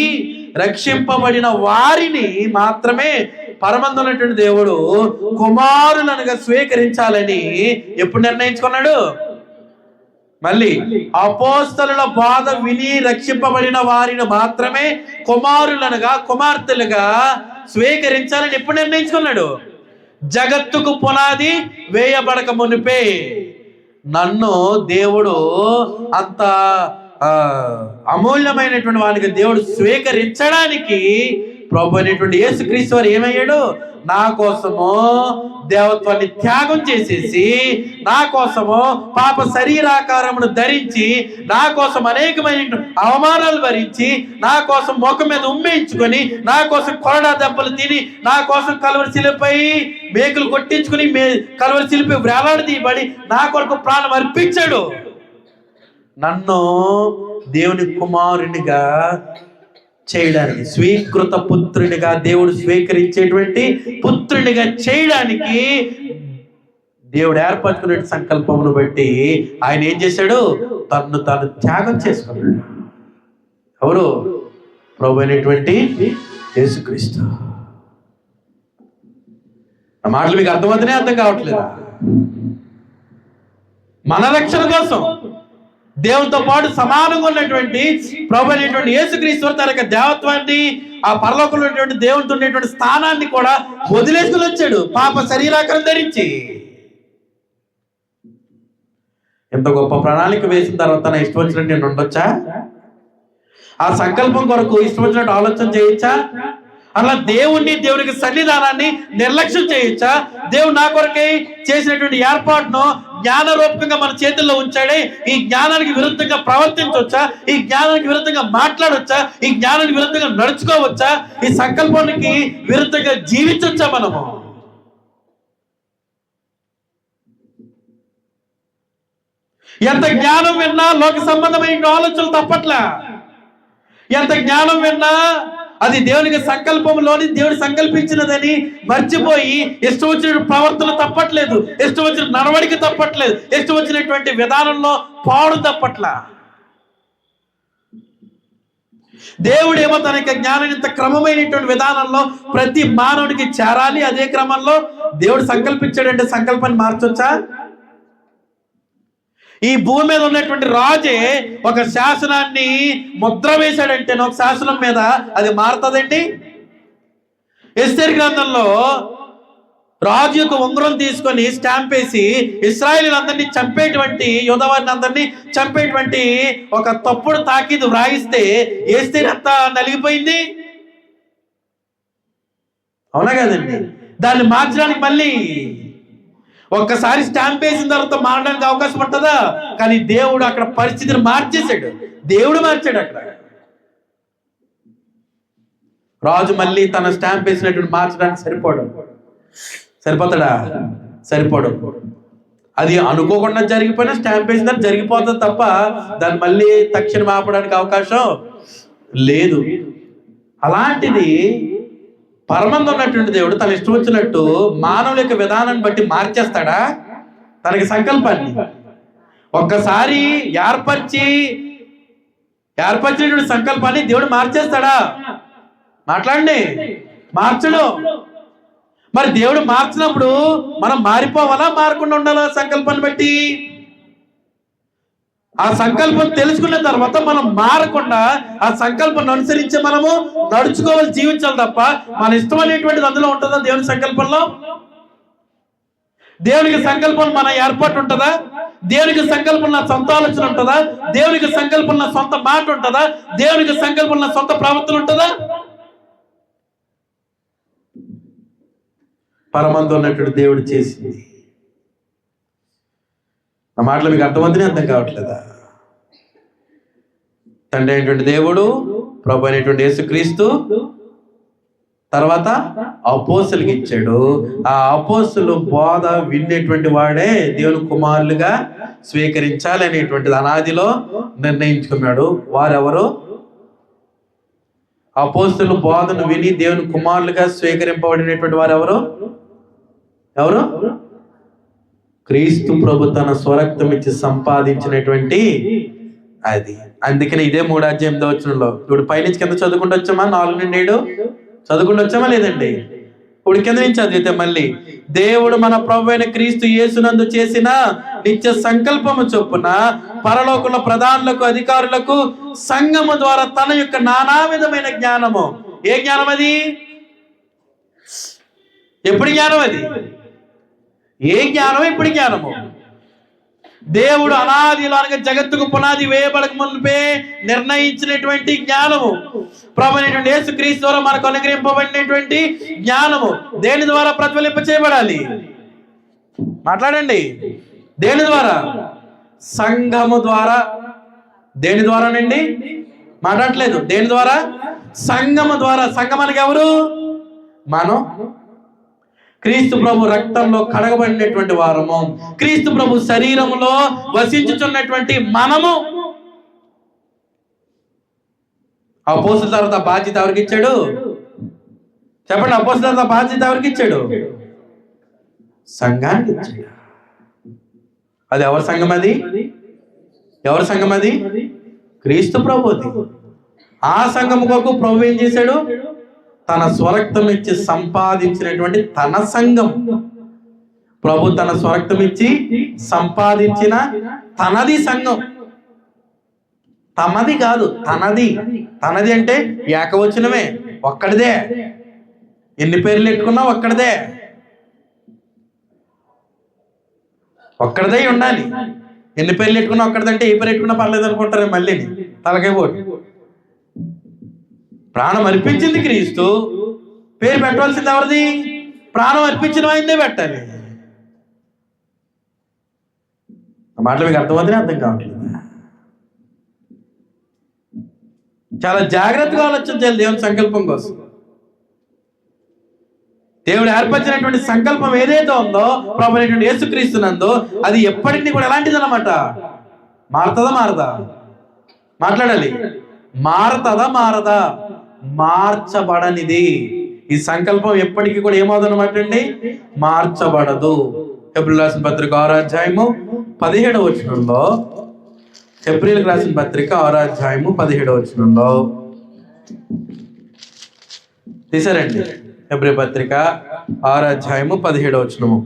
రక్షింపబడిన వారిని మాత్రమే పరమందున్నటువంటి దేవుడు కుమారులనుగా స్వీకరించాలని ఎప్పుడు నిర్ణయించుకున్నాడు? మళ్ళీ అపోస్తలుల బోధ విని రక్షింపబడిన వారిని మాత్రమే కుమారులనుగా కుమార్తెలుగా స్వీకరించాలని ఎప్పుడు నిర్ణయించుకున్నాడు? జగత్తుకు పునాది వేయబడక మునిపే నన్ను దేవుడు అంత అమూల్యమైనటువంటి వానికి దేవుడు స్వీకరించడానికి ప్రభు అయినటువంటి యేసుక్రీస్తు వారు ఏమయ్యాడు? నా కోసము దేవత్వాన్ని త్యాగం చేసేసి, నా కోసము పాప శరీరాకారమును ధరించి, నా కోసం అనేకమైన అవమానాలు భరించి, నా కోసం ముఖం మీద ఉమ్మేయించుకొని, నా కోసం కొరడా దెబ్బలు తిని, నా కోసం కలువరి శిలువపై మేకులు కొట్టించుకుని కలువరి శిలువపై వేలాడదీయబడి నా కొరకు ప్రాణం అర్పించాడు. నన్ను దేవుని కుమారునిగా చేయడానికి, స్వీకృత పుత్రునిగా, దేవుడు స్వీకరించేటువంటి పుత్రునిగా చేయడానికి దేవుడు ఏర్పరచుకునే సంకల్పమును బట్టి ఆయన ఏం చేశాడు? తన్ను తాను త్యాగం చేసుకున్నాడు. ఎవరు? ప్రభు అయినటువంటి యేసుక్రీస్తు. ఆ మాటలు మీకు అర్థమవుతానే అర్థం కావట్లేదా? మన రక్షణ కోసం దేవునితో పాటు సమానంగా ఉన్నటువంటి ప్రభు అయినటువంటి యేసుక్రీస్తు తన యొక్క దేవత్వాన్ని, ఆ పరలోకంలో ఉన్నటువంటి దేవునితో ఉన్నటువంటి స్థానాన్ని కూడా వదిలేసుకుని వచ్చాడు పాప శరీరాకారం ధరించి. ఎంత గొప్ప ప్రణాళిక వేసిన తర్వాత నా ఇష్టం వచ్చినట్టు నేను ఉండొచ్చా? ఆ సంకల్పం కొరకు ఇష్టం వచ్చినట్టు ఆలోచన చేయొచ్చా? అలా దేవునికి సన్నిధానాన్ని నిర్లక్ష్యం చేయొచ్చా? దేవుడు నా కొరకై చేసినటువంటి ఏర్పాటును జ్ఞానరూపకంగా మన చేతుల్లో ఉంచాడే, ఈ జ్ఞానానికి విరుద్ధంగా ప్రవర్తించవచ్చా? ఈ జ్ఞానానికి విరుద్ధంగా మాట్లాడవచ్చా? ఈ జ్ఞానానికి విరుద్ధంగా నడుచుకోవచ్చా? ఈ సంకల్పానికి విరుద్ధంగా జీవించవచ్చా? మనము ఎంత జ్ఞానం విన్నా లోక సంబంధమైన ఆలోచనలు తప్పట్లా. ఎంత జ్ఞానం విన్నా అది దేవునికి సంకల్పంలోని దేవుడు సంకల్పించినదని మర్చిపోయి ఇష్టం వచ్చిన ప్రవర్తన తప్పట్లేదు, ఇష్టం వచ్చిన నడవడిక తప్పట్లేదు, ఇష్టం వచ్చినటువంటి విధానంలో పాడు తప్పట్లా. దేవుడేమో తన యొక్క జ్ఞానం ఇంత క్రమమైనటువంటి విధానంలో ప్రతి మానవుడికి చేరాలి. అదే క్రమంలో దేవుడు సంకల్పించాడంటే సంకల్పాన్ని మార్చొచ్చా? ఈ భూమి మీద ఉన్నటువంటి రాజే ఒక శాసనాన్ని ముద్ర వేశాడంటే ఒక శాసనం మీద అది మారుతుందండి. ఎస్తేరు గ్రంథంలో రాజు యొక్క ఉంగరం తీసుకొని స్టాంప్ వేసి ఇశ్రాయేలీయులందరినీ చంపేటువంటి, యూదావారిని అందరినీ చంపేటువంటి ఒక తప్పుడు తాకీదు వ్రాయిస్తే ఎస్తేరు అంతా నలిగిపోయింది. అవునా కదండి? దాన్ని మార్చడానికి మళ్ళీ ఒక్కసారి స్టాంప్ వేసిన తర్వాత మారడానికి అవకాశం ఉంటుందా? కానీ దేవుడు అక్కడ పరిస్థితిని మార్చేశాడు. దేవుడు మార్చాడు. అక్కడ రాజు మళ్ళీ తన స్టాంప్ వేసినటువంటి మార్చడానికి సరిపోతాడా? సరిపోడు. అది అనుకోకుండా జరిగిపోయినా స్టాంప్ వేసిన జరిగిపోతుంది తప్ప దాన్ని మళ్ళీ తక్షణం ఆపడానికి అవకాశం లేదు. అలాంటిది పరమంగా ఉన్నటువంటి దేవుడు తన ఇష్టం వచ్చినట్టు మానవుల యొక్క విధానాన్ని బట్టి మార్చేస్తాడా తనకి సంకల్పాన్ని? ఒక్కసారి ఏర్పరిచినటువంటి సంకల్పాన్ని దేవుడు మార్చేస్తాడా? మాట్లాడండి. మార్చడు. మరి దేవుడు మార్చినప్పుడు మనం మారిపోవాలా, మారకుండా ఉండాలా? సంకల్పాన్ని బట్టి ఆ సంకల్పం తెలుసుకున్న తర్వాత మనం మారకుండా ఆ సంకల్పాన్ని అనుసరించి మనము నడుచుకోవాలి, జీవించాలి తప్ప మన ఇష్టం అనేటువంటిది అందులో ఉంటుందా? దేవుని సంకల్పంలో దేవునికి సంకల్పం మన ఏర్పాటు ఉంటుందా? దేవునికి సంకల్పం నా సొంత ఆలోచన ఉంటుందా? దేవునికి సంకల్పం నా సొంత మాట ఉంటుందా? దేవునికి సంకల్పం నా సొంత ప్రవర్తన ఉంటుందా? పరమందు ఉన్నటువంటి దేవుడు చేసింది. ఆ మాటలు మీకు అర్థమవుతుందని అర్థం కావట్లేదా? తండ్రి అయినటువంటి దేవుడు, ప్రభు అయినటువంటి యేసుక్రీస్తు, తర్వాత అపోస్తలుకి ఇచ్చాడు. ఆ అపోస్తలు బోధ వినేటువంటి వాడే దేవుని కుమారులుగా స్వీకరించాలి అనేటువంటిది అనాదిలో నిర్ణయించుకున్నాడు. వారెవరు? అపోస్తలు బోధను విని దేవుని కుమారులుగా స్వీకరింపబడినటువంటి వారు ఎవరు? క్రీస్తు ప్రభు తన స్వరక్తం ఇచ్చి సంపాదించినటువంటి అది. అందుకని ఇదే 3వ అధ్యాయం 8వ వచనంలో ఇప్పుడు పైనుంచి కింద చదువుకుంటూ వచ్చామా? 4 నుండి 7 చదువుకుంటూ వచ్చామా లేదండి? ఇప్పుడు కింద నుంచి చదివితే మళ్ళీ దేవుడు మన ప్రభు అయిన క్రీస్తు యేసునందు చేసిన నిత్య సంకల్పము చొప్పున పరలోకంలో ప్రధానులకు, అధికారులకు సంఘము ద్వారా తన యొక్క నానా విధమైన జ్ఞానము. ఏ జ్ఞానం అది? ఎప్పుడు జ్ఞానం అది? ఏ జ్ఞానం? ఇప్పుడు జ్ఞానము. దేవుడు అనాదిలో అనగా జగత్తుకు పునాది వేయబడక మునిపే నిర్ణయించినటువంటి జ్ఞానము, ప్రభువైనటువంటి యేసుక్రీస్తు ద్వారా మనకు అనుగ్రహింపబడినటువంటి జ్ఞానము దేని ద్వారా ప్రతిఫలింప చేయబడాలి? మాట్లాడండి. దేని ద్వారా? సంఘము ద్వారా. దేని ద్వారానండి? మాట్లాడలేదు. దేని ద్వారా? సంఘము ద్వారా. సంఘం అనగా ఎవరు? మనం క్రీస్తు ప్రభు రక్తంలో కడగబడినటువంటి వారము, క్రీస్తు ప్రభు శరీరంలో వసించుచున్నటువంటి మనము. అపోస్తలుల తర్వాత బాధ్యత ఎవరికి ఇచ్చాడు? చెప్పండి. అపోస్తలుల తర్వాత బాధ్యత ఎవరికి ఇచ్చాడు? సంఘానికి ఇచ్చాడు. అది ఎవరి సంఘం? అది ఎవరి సంఘం? అది క్రీస్తు ప్రభుది. ఆ సంఘం కొరకు ప్రభు ఏం చేశాడు? తన స్వరక్తం ఇచ్చి సంపాదించినటువంటి తన సంఘం. ప్రభు తన స్వరక్తం ఇచ్చి సంపాదించిన తనది సంఘం. తమది కాదు, తనది. తనది అంటే ఏకవచనమే, ఒక్కడిదే. ఎన్ని పేర్లు పెట్టుకున్నా ఒక్కడిదే, ఒక్కడిదే ఉండాలి. ఎన్ని పేర్లు పెట్టుకున్నా ఒక్కడిదంటే ఏ పేరు పెట్టుకున్నా పర్లేదు అనుకుంటారు. మళ్ళీ తలకే పోటీ. ప్రాణం అర్పించింది క్రీస్తు, పేరు పెట్టవలసింది ఎవరిది? ప్రాణం అర్పించిన ఆయనదే పెట్టాలి. ఆ మాటలు మీకు అర్థమవుతుంది? అర్థం కావట్లేదు. చాలా జాగ్రత్తగా ఆలోచించాలి దేవుని సంకల్పం కోసం. దేవుడు ఏర్పరిచినటువంటి సంకల్పం ఏదైతే ఉందో ప్రభువైనటువంటి యేసుక్రీస్తునందు, అది ఎప్పటికీ కూడా ఎలాంటిది అన్నమాట? మారుతుందా మారదా? మాట్లాడాలి. మారుతుందా మారదా? మార్చబడనిది. ఈ సంకల్పం ఎప్పటికీ కూడా ఏమవుతుందన్నమాట అండి? మార్చబడదు. హెబ్రీయులకు రాసిన పత్రిక 6వ అధ్యాయము 17వ వచనంలో, హెబ్రీయులకు రాసిన పత్రిక 6వ అధ్యాయము 17వ వచనంలో తీసారండి. హెబ్రీ పత్రిక 6వ అధ్యాయము 17వ వచనము.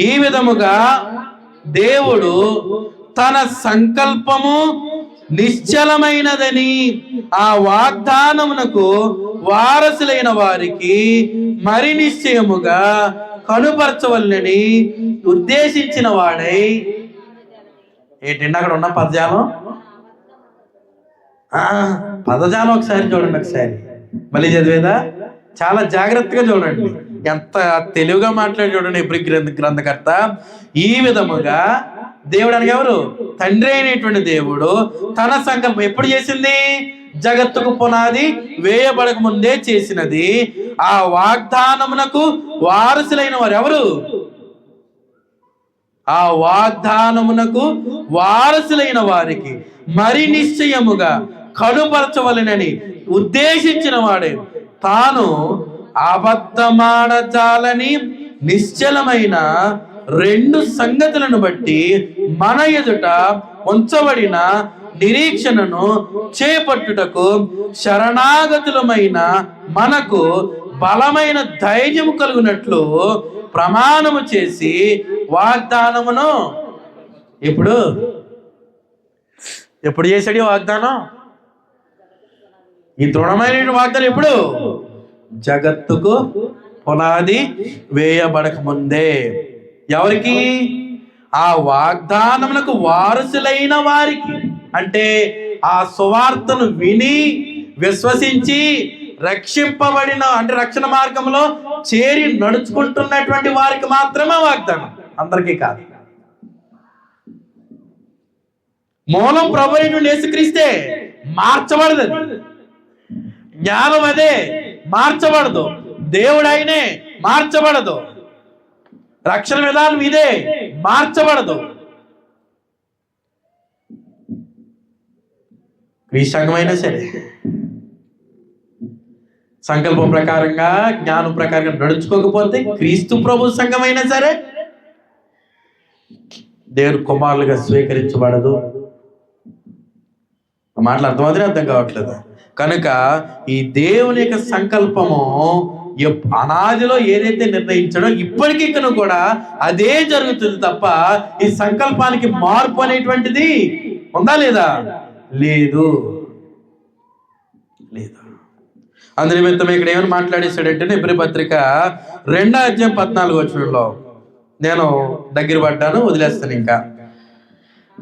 ఈ విధముగా దేవుడు తన సంకల్పము నిశ్చలమైనదని ఆ వాగ్దానమునకు వారసులైన వారికి మరి నిశ్చయముగా కనుపరచవలనని ఉద్దేశించిన వాడై. ఏంటండి అక్కడ ఉన్న పదజాలం? పదజాలం ఒకసారి చూడండి. ఒకసారి మళ్ళీ చదివేదా? చాలా జాగ్రత్తగా చూడండి. ఎంత తెలివిగా మాట్లాడి చూడండి హెబ్రీ గ్రంథకర్త. ఈ విధముగా దేవుడు అనగా ఎవరు? తండ్రి అయినటువంటి దేవుడు తన సంకల్పం ఎప్పుడు చేసింది? జగత్తుకు పునాది వేయబడక ముందే చేసినది. ఆ వాగ్దానమునకు వారసులైన వారు ఎవరు? ఆ వాగ్దానమునకు వారసులైన వారికి మరి నిశ్చయముగా కనుపరచవలెనని ఉద్దేశించిన వాడే తాను అబద్ధమాడజాలని నిశ్చలమైన రెండు సంగతులను బట్టి మన ఎదుట ఉంచబడిన నిరీక్షణను చేపట్టుటకు శరణాగతులమైన మనకు బలమైన ధైర్యం కలుగునట్లు ప్రమాణము చేసి వాగ్దానమును ఎప్పుడు చేశాడు వాగ్దానం? ఈ దృఢమైన వాగ్దానం ఎప్పుడు? జగత్తుకు పునాది వేయబడక ముందే. ఎవరికి? ఆ వాగ్దానములకు వారసులైన వారికి. అంటే ఆ సువార్తను విని విశ్వసించి రక్షింపబడిన, అంటే రక్షణ మార్గంలో చేరి నడుచుకుంటున్నటువంటి వారికి మాత్రమే వాగ్దానం, అందరికీ కాదు. మూలం ప్రభువైనటువంటి యేసుక్రీస్తే. మార్చబడదు. జ్ఞానం అదే, మార్చబడదు. దేవుడు ఆయనే, మార్చబడదు. రక్షణ విధానం ఇదే, మార్చబడదు. ఈ సంఘమైనా సరే సంకల్పం ప్రకారంగా, జ్ఞానం ప్రకారంగా నడుచుకోకపోతే, క్రీస్తు ప్రభు సంఘమైనా సరే దేవుడు కుమారులుగా స్వీకరించబడదు. మాటలు అర్థమవుతుంది? అర్థం కావట్లేదు. కనుక ఈ దేవుని యొక్క సంకల్పము అనాదిలో ఏదైతే నిర్ణయించాడో ఇప్పటికీ కూడా అదే జరుగుతుంది తప్ప ఈ సంకల్పానికి మార్పు అనేటువంటిది ఉందా లేదా? లేదు. అందునిమిత్తం ఇక్కడ ఏమని మాట్లాడేశాడంటే హెబ్రీ పత్రిక 2వ అధ్యాయం 14వ వచనంలో, నేను దగ్గర పడ్డాను, వదిలేస్తాను ఇంకా.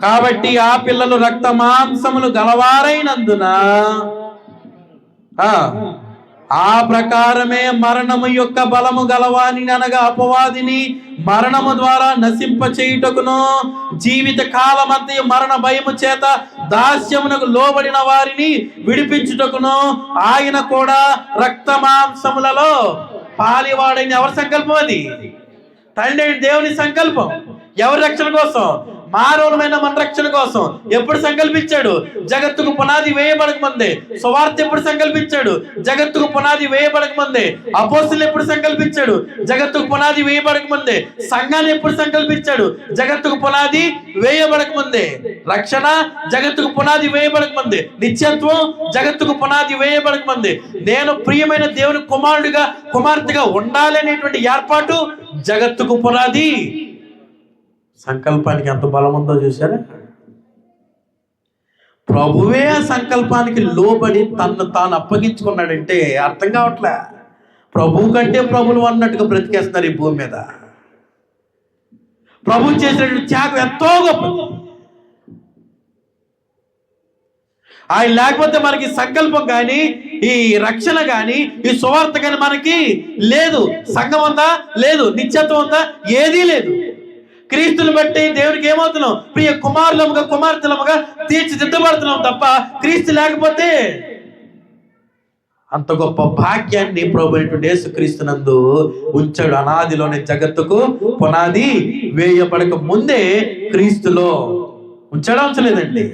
కాబట్టి ఆ పిల్లలు రక్త మాంసములు గలవారైనందున ఆ ప్రకారమే మరణము యొక్క బలము గలవాని అనగా అపవాదిని మరణము ద్వారా నశింప చేయుటకును జీవిత కాలమంతయు మరణ భయము చేత దాస్యమునకు లోబడిన వారిని విడిపించుటకును ఆయన కూడా రక్త మాంసములలో పాలివాడైన ఎవరి సంకల్పం? అది తండ్రి దేవుని సంకల్పం. ఎవరి రక్షణ కోసం? మానవులమైన మన రక్షణ కోసం. ఎప్పుడు సంకల్పించాడు? జగత్తుకు పునాది వేయబడక ముందే. సువార్త ఎప్పుడు సంకల్పించాడు? జగత్తుకు పునాది వేయబడక ముందే. అపోస్తులు ఎప్పుడు సంకల్పించాడు? జగత్తుకు పునాది వేయబడక ముందే. సంఘాన్ని ఎప్పుడు సంకల్పించాడు? జగత్తుకు పునాది వేయబడక ముందే. రక్షణ జగత్తుకు పునాది వేయబడక ముందే. నిత్యత్వం జగత్తుకు పునాది వేయబడక ముందే. నేను ప్రియమైన దేవుని కుమారుడిగా కుమార్తెగా ఉండాలనేటువంటి ఏర్పాటు జగత్తుకు పునాది. సంకల్పానికి ఎంత బలం ఉందో చూసారా? ప్రభువే ఆ సంకల్పానికి లోబడి తన్ను తాను అప్పగించుకున్నాడంటే అర్థం కావట్లే. ప్రభువు కంటే ప్రభులు అన్నట్టుగా బ్రతికేస్తున్నారు ఈ భూమి మీద. ప్రభు చేసినటువంటి త్యాగం ఎంతో గొప్పది. ఆయన లేకపోతే మనకి సంకల్పం కానీ ఈ రక్షణ కానీ ఈ సువార్త కానీ మనకి లేదు. సంఘం ఉందా? లేదు. నిత్యత్వం ఉందా? ఏదీ లేదు. క్రీస్తుని బట్టి దేవునికి ఏమవుతున్నాం? ప్రియ కుమారులముగా కుమార్తెలముగా తీర్చిదిద్దబడుతున్నాం తప్ప క్రీస్తు లేకపోతే. అంత గొప్ప భాగ్యాన్ని ప్రభు అయినటువంటి యేసుక్రీస్తునందు ఉంచాడు. అనాదిలోనే జగత్తుకు పునాది వేయబడక ముందే క్రీస్తులో ఉంచడం ఉంచలేదండి.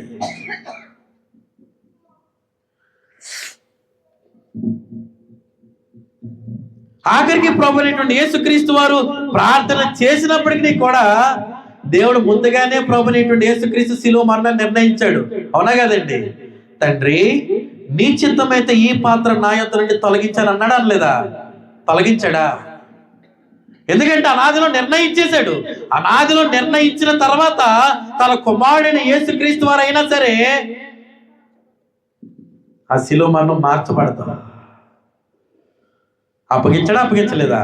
ఆఖరికి ప్రభు అయినటువంటి యేసుక్రీస్తు వారు ప్రార్థన చేసినప్పటికీ కూడా దేవుడు ముందుగానే ప్రభు అయినటువంటి యేసుక్రీస్తు శిలువ మరణాన్ని నిర్ణయించాడు. అవునా కదండి? తండ్రి నీ చిత్తమైతే ఈ పాత్ర నా యొద్ద నుండి తొలగించాలని అన్నాడా? అనలేదా? తొలగించాడా? ఎందుకంటే అనాదిలో నిర్ణయించేశాడు. అనాదిలో నిర్ణయించిన తర్వాత తన కుమారుడైన యేసుక్రీస్తు వారు అయినా సరే ఆ శిలువ మరణం మార్చబడతాం. అప్పగించడా? అప్పగించలేదా?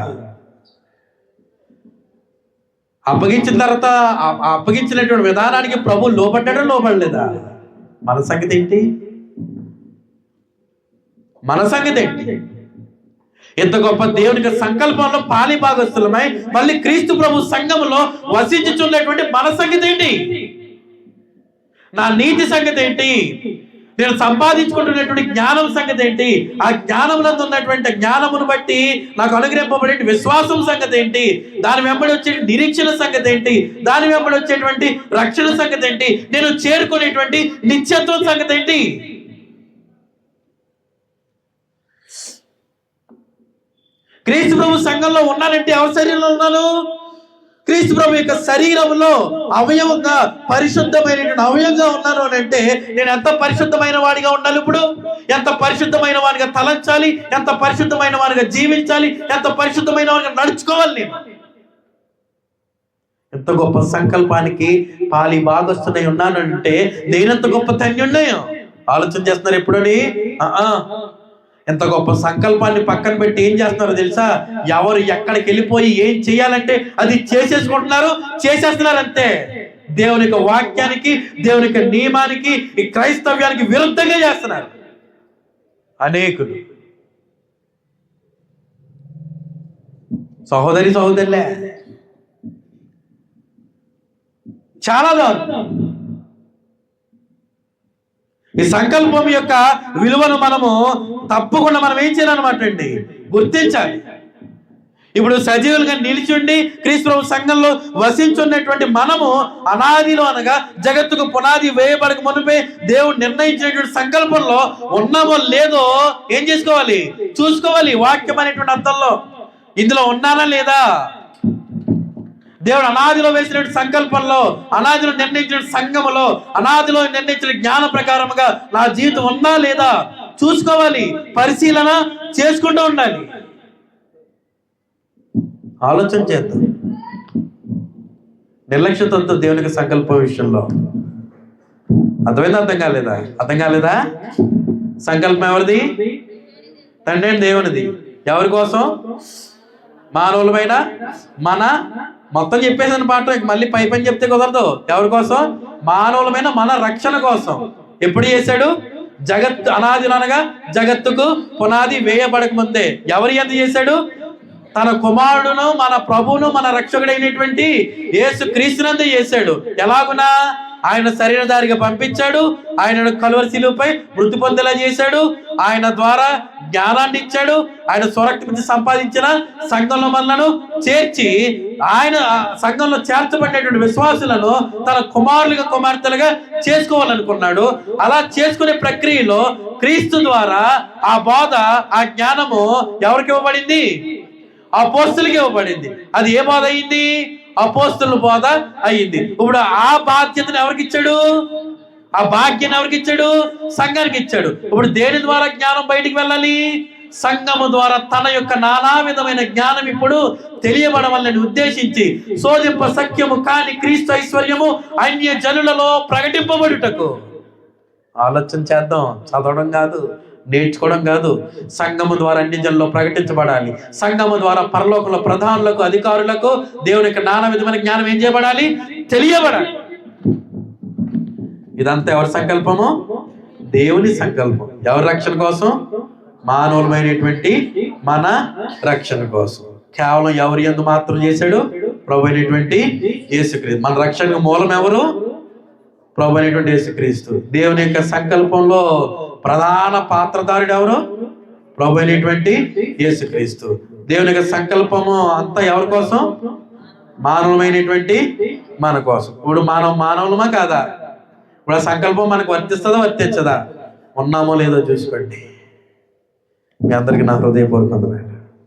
అప్పగించిన తర్వాత అప్పగించినటువంటి విధానానికి ప్రభు లోబడ్డా లోబడలేదా? మన సంగతి ఏంటి? మన సంగతి ఏంటి? ఇంత గొప్ప దేవునికి సంకల్పంలో పాలి భాగస్తులమై మళ్ళీ క్రీస్తు ప్రభు సంఘములో వసించుచున్నటువంటి మన సంగతి ఏంటి? నా నీతి సంగతి ఏంటి? నేను సంపాదించుకుంటున్నటువంటి జ్ఞానం సంగతి ఏంటి? ఆ జ్ఞానంలో ఉన్నటువంటి జ్ఞానమును బట్టి నాకు అనుగ్రహింపబడే విశ్వాసం సంగతి ఏంటి? దాని వెంబడి వచ్చే నిరీక్షణ సంగతి ఏంటి? దాని వెంబడి వచ్చేటువంటి రక్షణ సంగతి ఏంటి? నేను చేరుకునేటువంటి నిత్యత్వం సంగతి ఏంటి? క్రీస్తు ప్రభు సంఘంలో ఉన్నానంటే ఎవరి శరీరంలో ఉన్నాను? క్రీస్తు ప్రభు యొక్క శరీరంలో అవయవంగా పరిశుద్ధమైనటువంటి అవయవంగా ఉన్నాను అని అంటే నేను ఎంత పరిశుద్ధమైన వాడిగా ఉండాలి? ఇప్పుడు ఎంత పరిశుద్ధమైన వాడిగా తలంచాలి? ఎంత పరిశుద్ధమైన వాడిగా జీవించాలి? ఎంత పరిశుద్ధమైన వాడిగా నడుచుకోవాలి? నేను ఎంత గొప్ప సంకల్పానికి పాలి భాగస్తున్నై ఉన్నానంటే నేనెంత గొప్ప ధన్యున్నాయో ఆలోచన చేస్తున్నారు ఎప్పుడని? ఎంత గొప్ప సంకల్పాన్ని పక్కన పెట్టి ఏం చేస్తున్నారో తెలుసా? ఎవరు ఎక్కడికి వెళ్ళిపోయి ఏం చేయాలంటే అది చేసేసుకుంటున్నారు, చేసేస్తున్నారు అంతే. దేవుని యొక్క వాక్యానికి, దేవుని యొక్క నియమానికి, ఈ క్రైస్తవ్యానికి విరుద్ధంగా చేస్తున్నారు అనేకులు. సహోదరులే చాలా దారుణం. ఈ సంకల్పం యొక్క విలువను మనము తప్పకుండా మనం ఏం చేయాలన్నమాట అండి? గుర్తించాలి. ఇప్పుడు సజీవులుగా నిలిచుండి క్రీస్తు ప్రభు సంఘంలో వసించున్నటువంటి మనము అనాదిలో అనగా జగత్తుకు పునాది వేయబడక మునిపే దేవుడు నిర్ణయించినటువంటి సంకల్పంలో ఉన్నామో లేదో ఏం చేసుకోవాలి? చూసుకోవాలి. వాక్యం అనేటువంటి అర్థంలో ఇందులో ఉన్నానా లేదా? దేవుడు అనాదిలో వేసినటువంటి సంకల్పంలో, అనాదిలో నిర్ణయించిన సంఘములో, అనాదిలో నిర్ణయించిన జ్ఞాన ప్రకారముగా నా జీవితం ఉందా లేదా చూసుకోవాలి. పరిశీలన చేసుకుంటూ ఉండాలి. ఆలోచన చేద్దాం. నిర్లక్ష్యతతో దేవునికి సంకల్పం విషయంలో అర్థమైందా? అర్థం కాలేదా? సంకల్పం ఎవరిది? తండ్రి దేవునిది. ఎవరి కోసం? మానవులమైన మన మొత్తం చెప్పేసిన పాట మళ్ళీ పై పని చెప్తే కుదరదు. ఎవరి కోసం? మానవులమైన మన రక్షణ కోసం. ఎప్పుడు చేశాడు? జగత్తు అనాదినగా జగత్తుకు పునాది వేయబడక ముందే ఎవరి యందు చేశాడు? తన కుమారుడును మన ప్రభువును మన రక్షకుడైనటువంటి యేసు క్రీస్తునందు చేశాడు. ఎలాగునా? ఆయన శరీరధారిగా పంపించాడు, ఆయనను కలువరి శిలువపై మృతి పొందేలా చేశాడు, ఆయన ద్వారా జ్ఞానాన్ని ఇచ్చాడు, ఆయన స్వరక్తి సంపాదించిన సంఘంలో మనలను చేర్చి ఆయన సంఘంలో చేర్చబడినటువంటి విశ్వాసులను తన కుమారులుగా కుమార్తెలుగా చేసుకోవాలనుకున్నాడు. అలా చేసుకునే ప్రక్రియలో క్రీస్తు ద్వారా ఆ బోధ, ఆ జ్ఞానము ఎవరికి ఇవ్వబడింది? అపోస్తులకి ఇవ్వబడింది. అది ఏ బోధ అయింది? అపోస్తుల బోధ అయింది. ఇప్పుడు ఆ బాధ్యతను ఎవరికి ఇచ్చాడు? ఆ భాగ్యాన్ని ఎవరికి ఇచ్చాడు? సంఘానికి ఇచ్చాడు. ఇప్పుడు దేని ద్వారా జ్ఞానం బయటికి వెళ్ళాలి? సంఘము ద్వారా తన యొక్క నానా విధమైన జ్ఞానం ఇప్పుడు తెలియబడవాలని ఉద్దేశించి శోధింప సఖ్యము కాని క్రీస్తు ఐశ్వర్యము అన్య జనులలో ప్రకటింపబడుటకు. ఆలోచన చేద్దాం. చదవడం కాదు, నేర్చుకోవడం కాదు. సంఘము ద్వారా అన్ని జనుల్లో ప్రకటించబడాలి. సంఘము ద్వారా పరలోకంలో ప్రధానులకు, అధికారులకు దేవుని యొక్క నానా విధమైన జ్ఞానం ఏం చేయబడాలి? తెలియబడాలి. ఇదంతా ఎవరి సంకల్పము? దేవుని సంకల్పం. ఎవరి రక్షణ కోసం? మానవులమైనటువంటి మన రక్షణ కోసం. కేవలం ఎవరి యందు మాత్రం చేశాడు? ప్రభు అయినటువంటి యేసుక్రీస్తు. మన రక్షణకు మూలం ఎవరు? ప్రభు అయినటువంటి యేసుక్రీస్తు. దేవుని యొక్క సంకల్పంలో ప్రధాన పాత్రధారుడు ఎవరు? ప్రభు అయినటువంటి యేసుక్రీస్తు. దేవుని యొక్క సంకల్పము అంతా ఎవరి కోసం? మానవులమైనటువంటి మన కోసం. ఇప్పుడు మానవులమా కాదా? ఇప్పుడు ఆ సంకల్పం మనకు వర్తిస్తుందా, వర్తించదా? ఉన్నామో లేదో చూసుకోండి. మీ అందరికీ నా హృదయపూర్వక వందనాలు.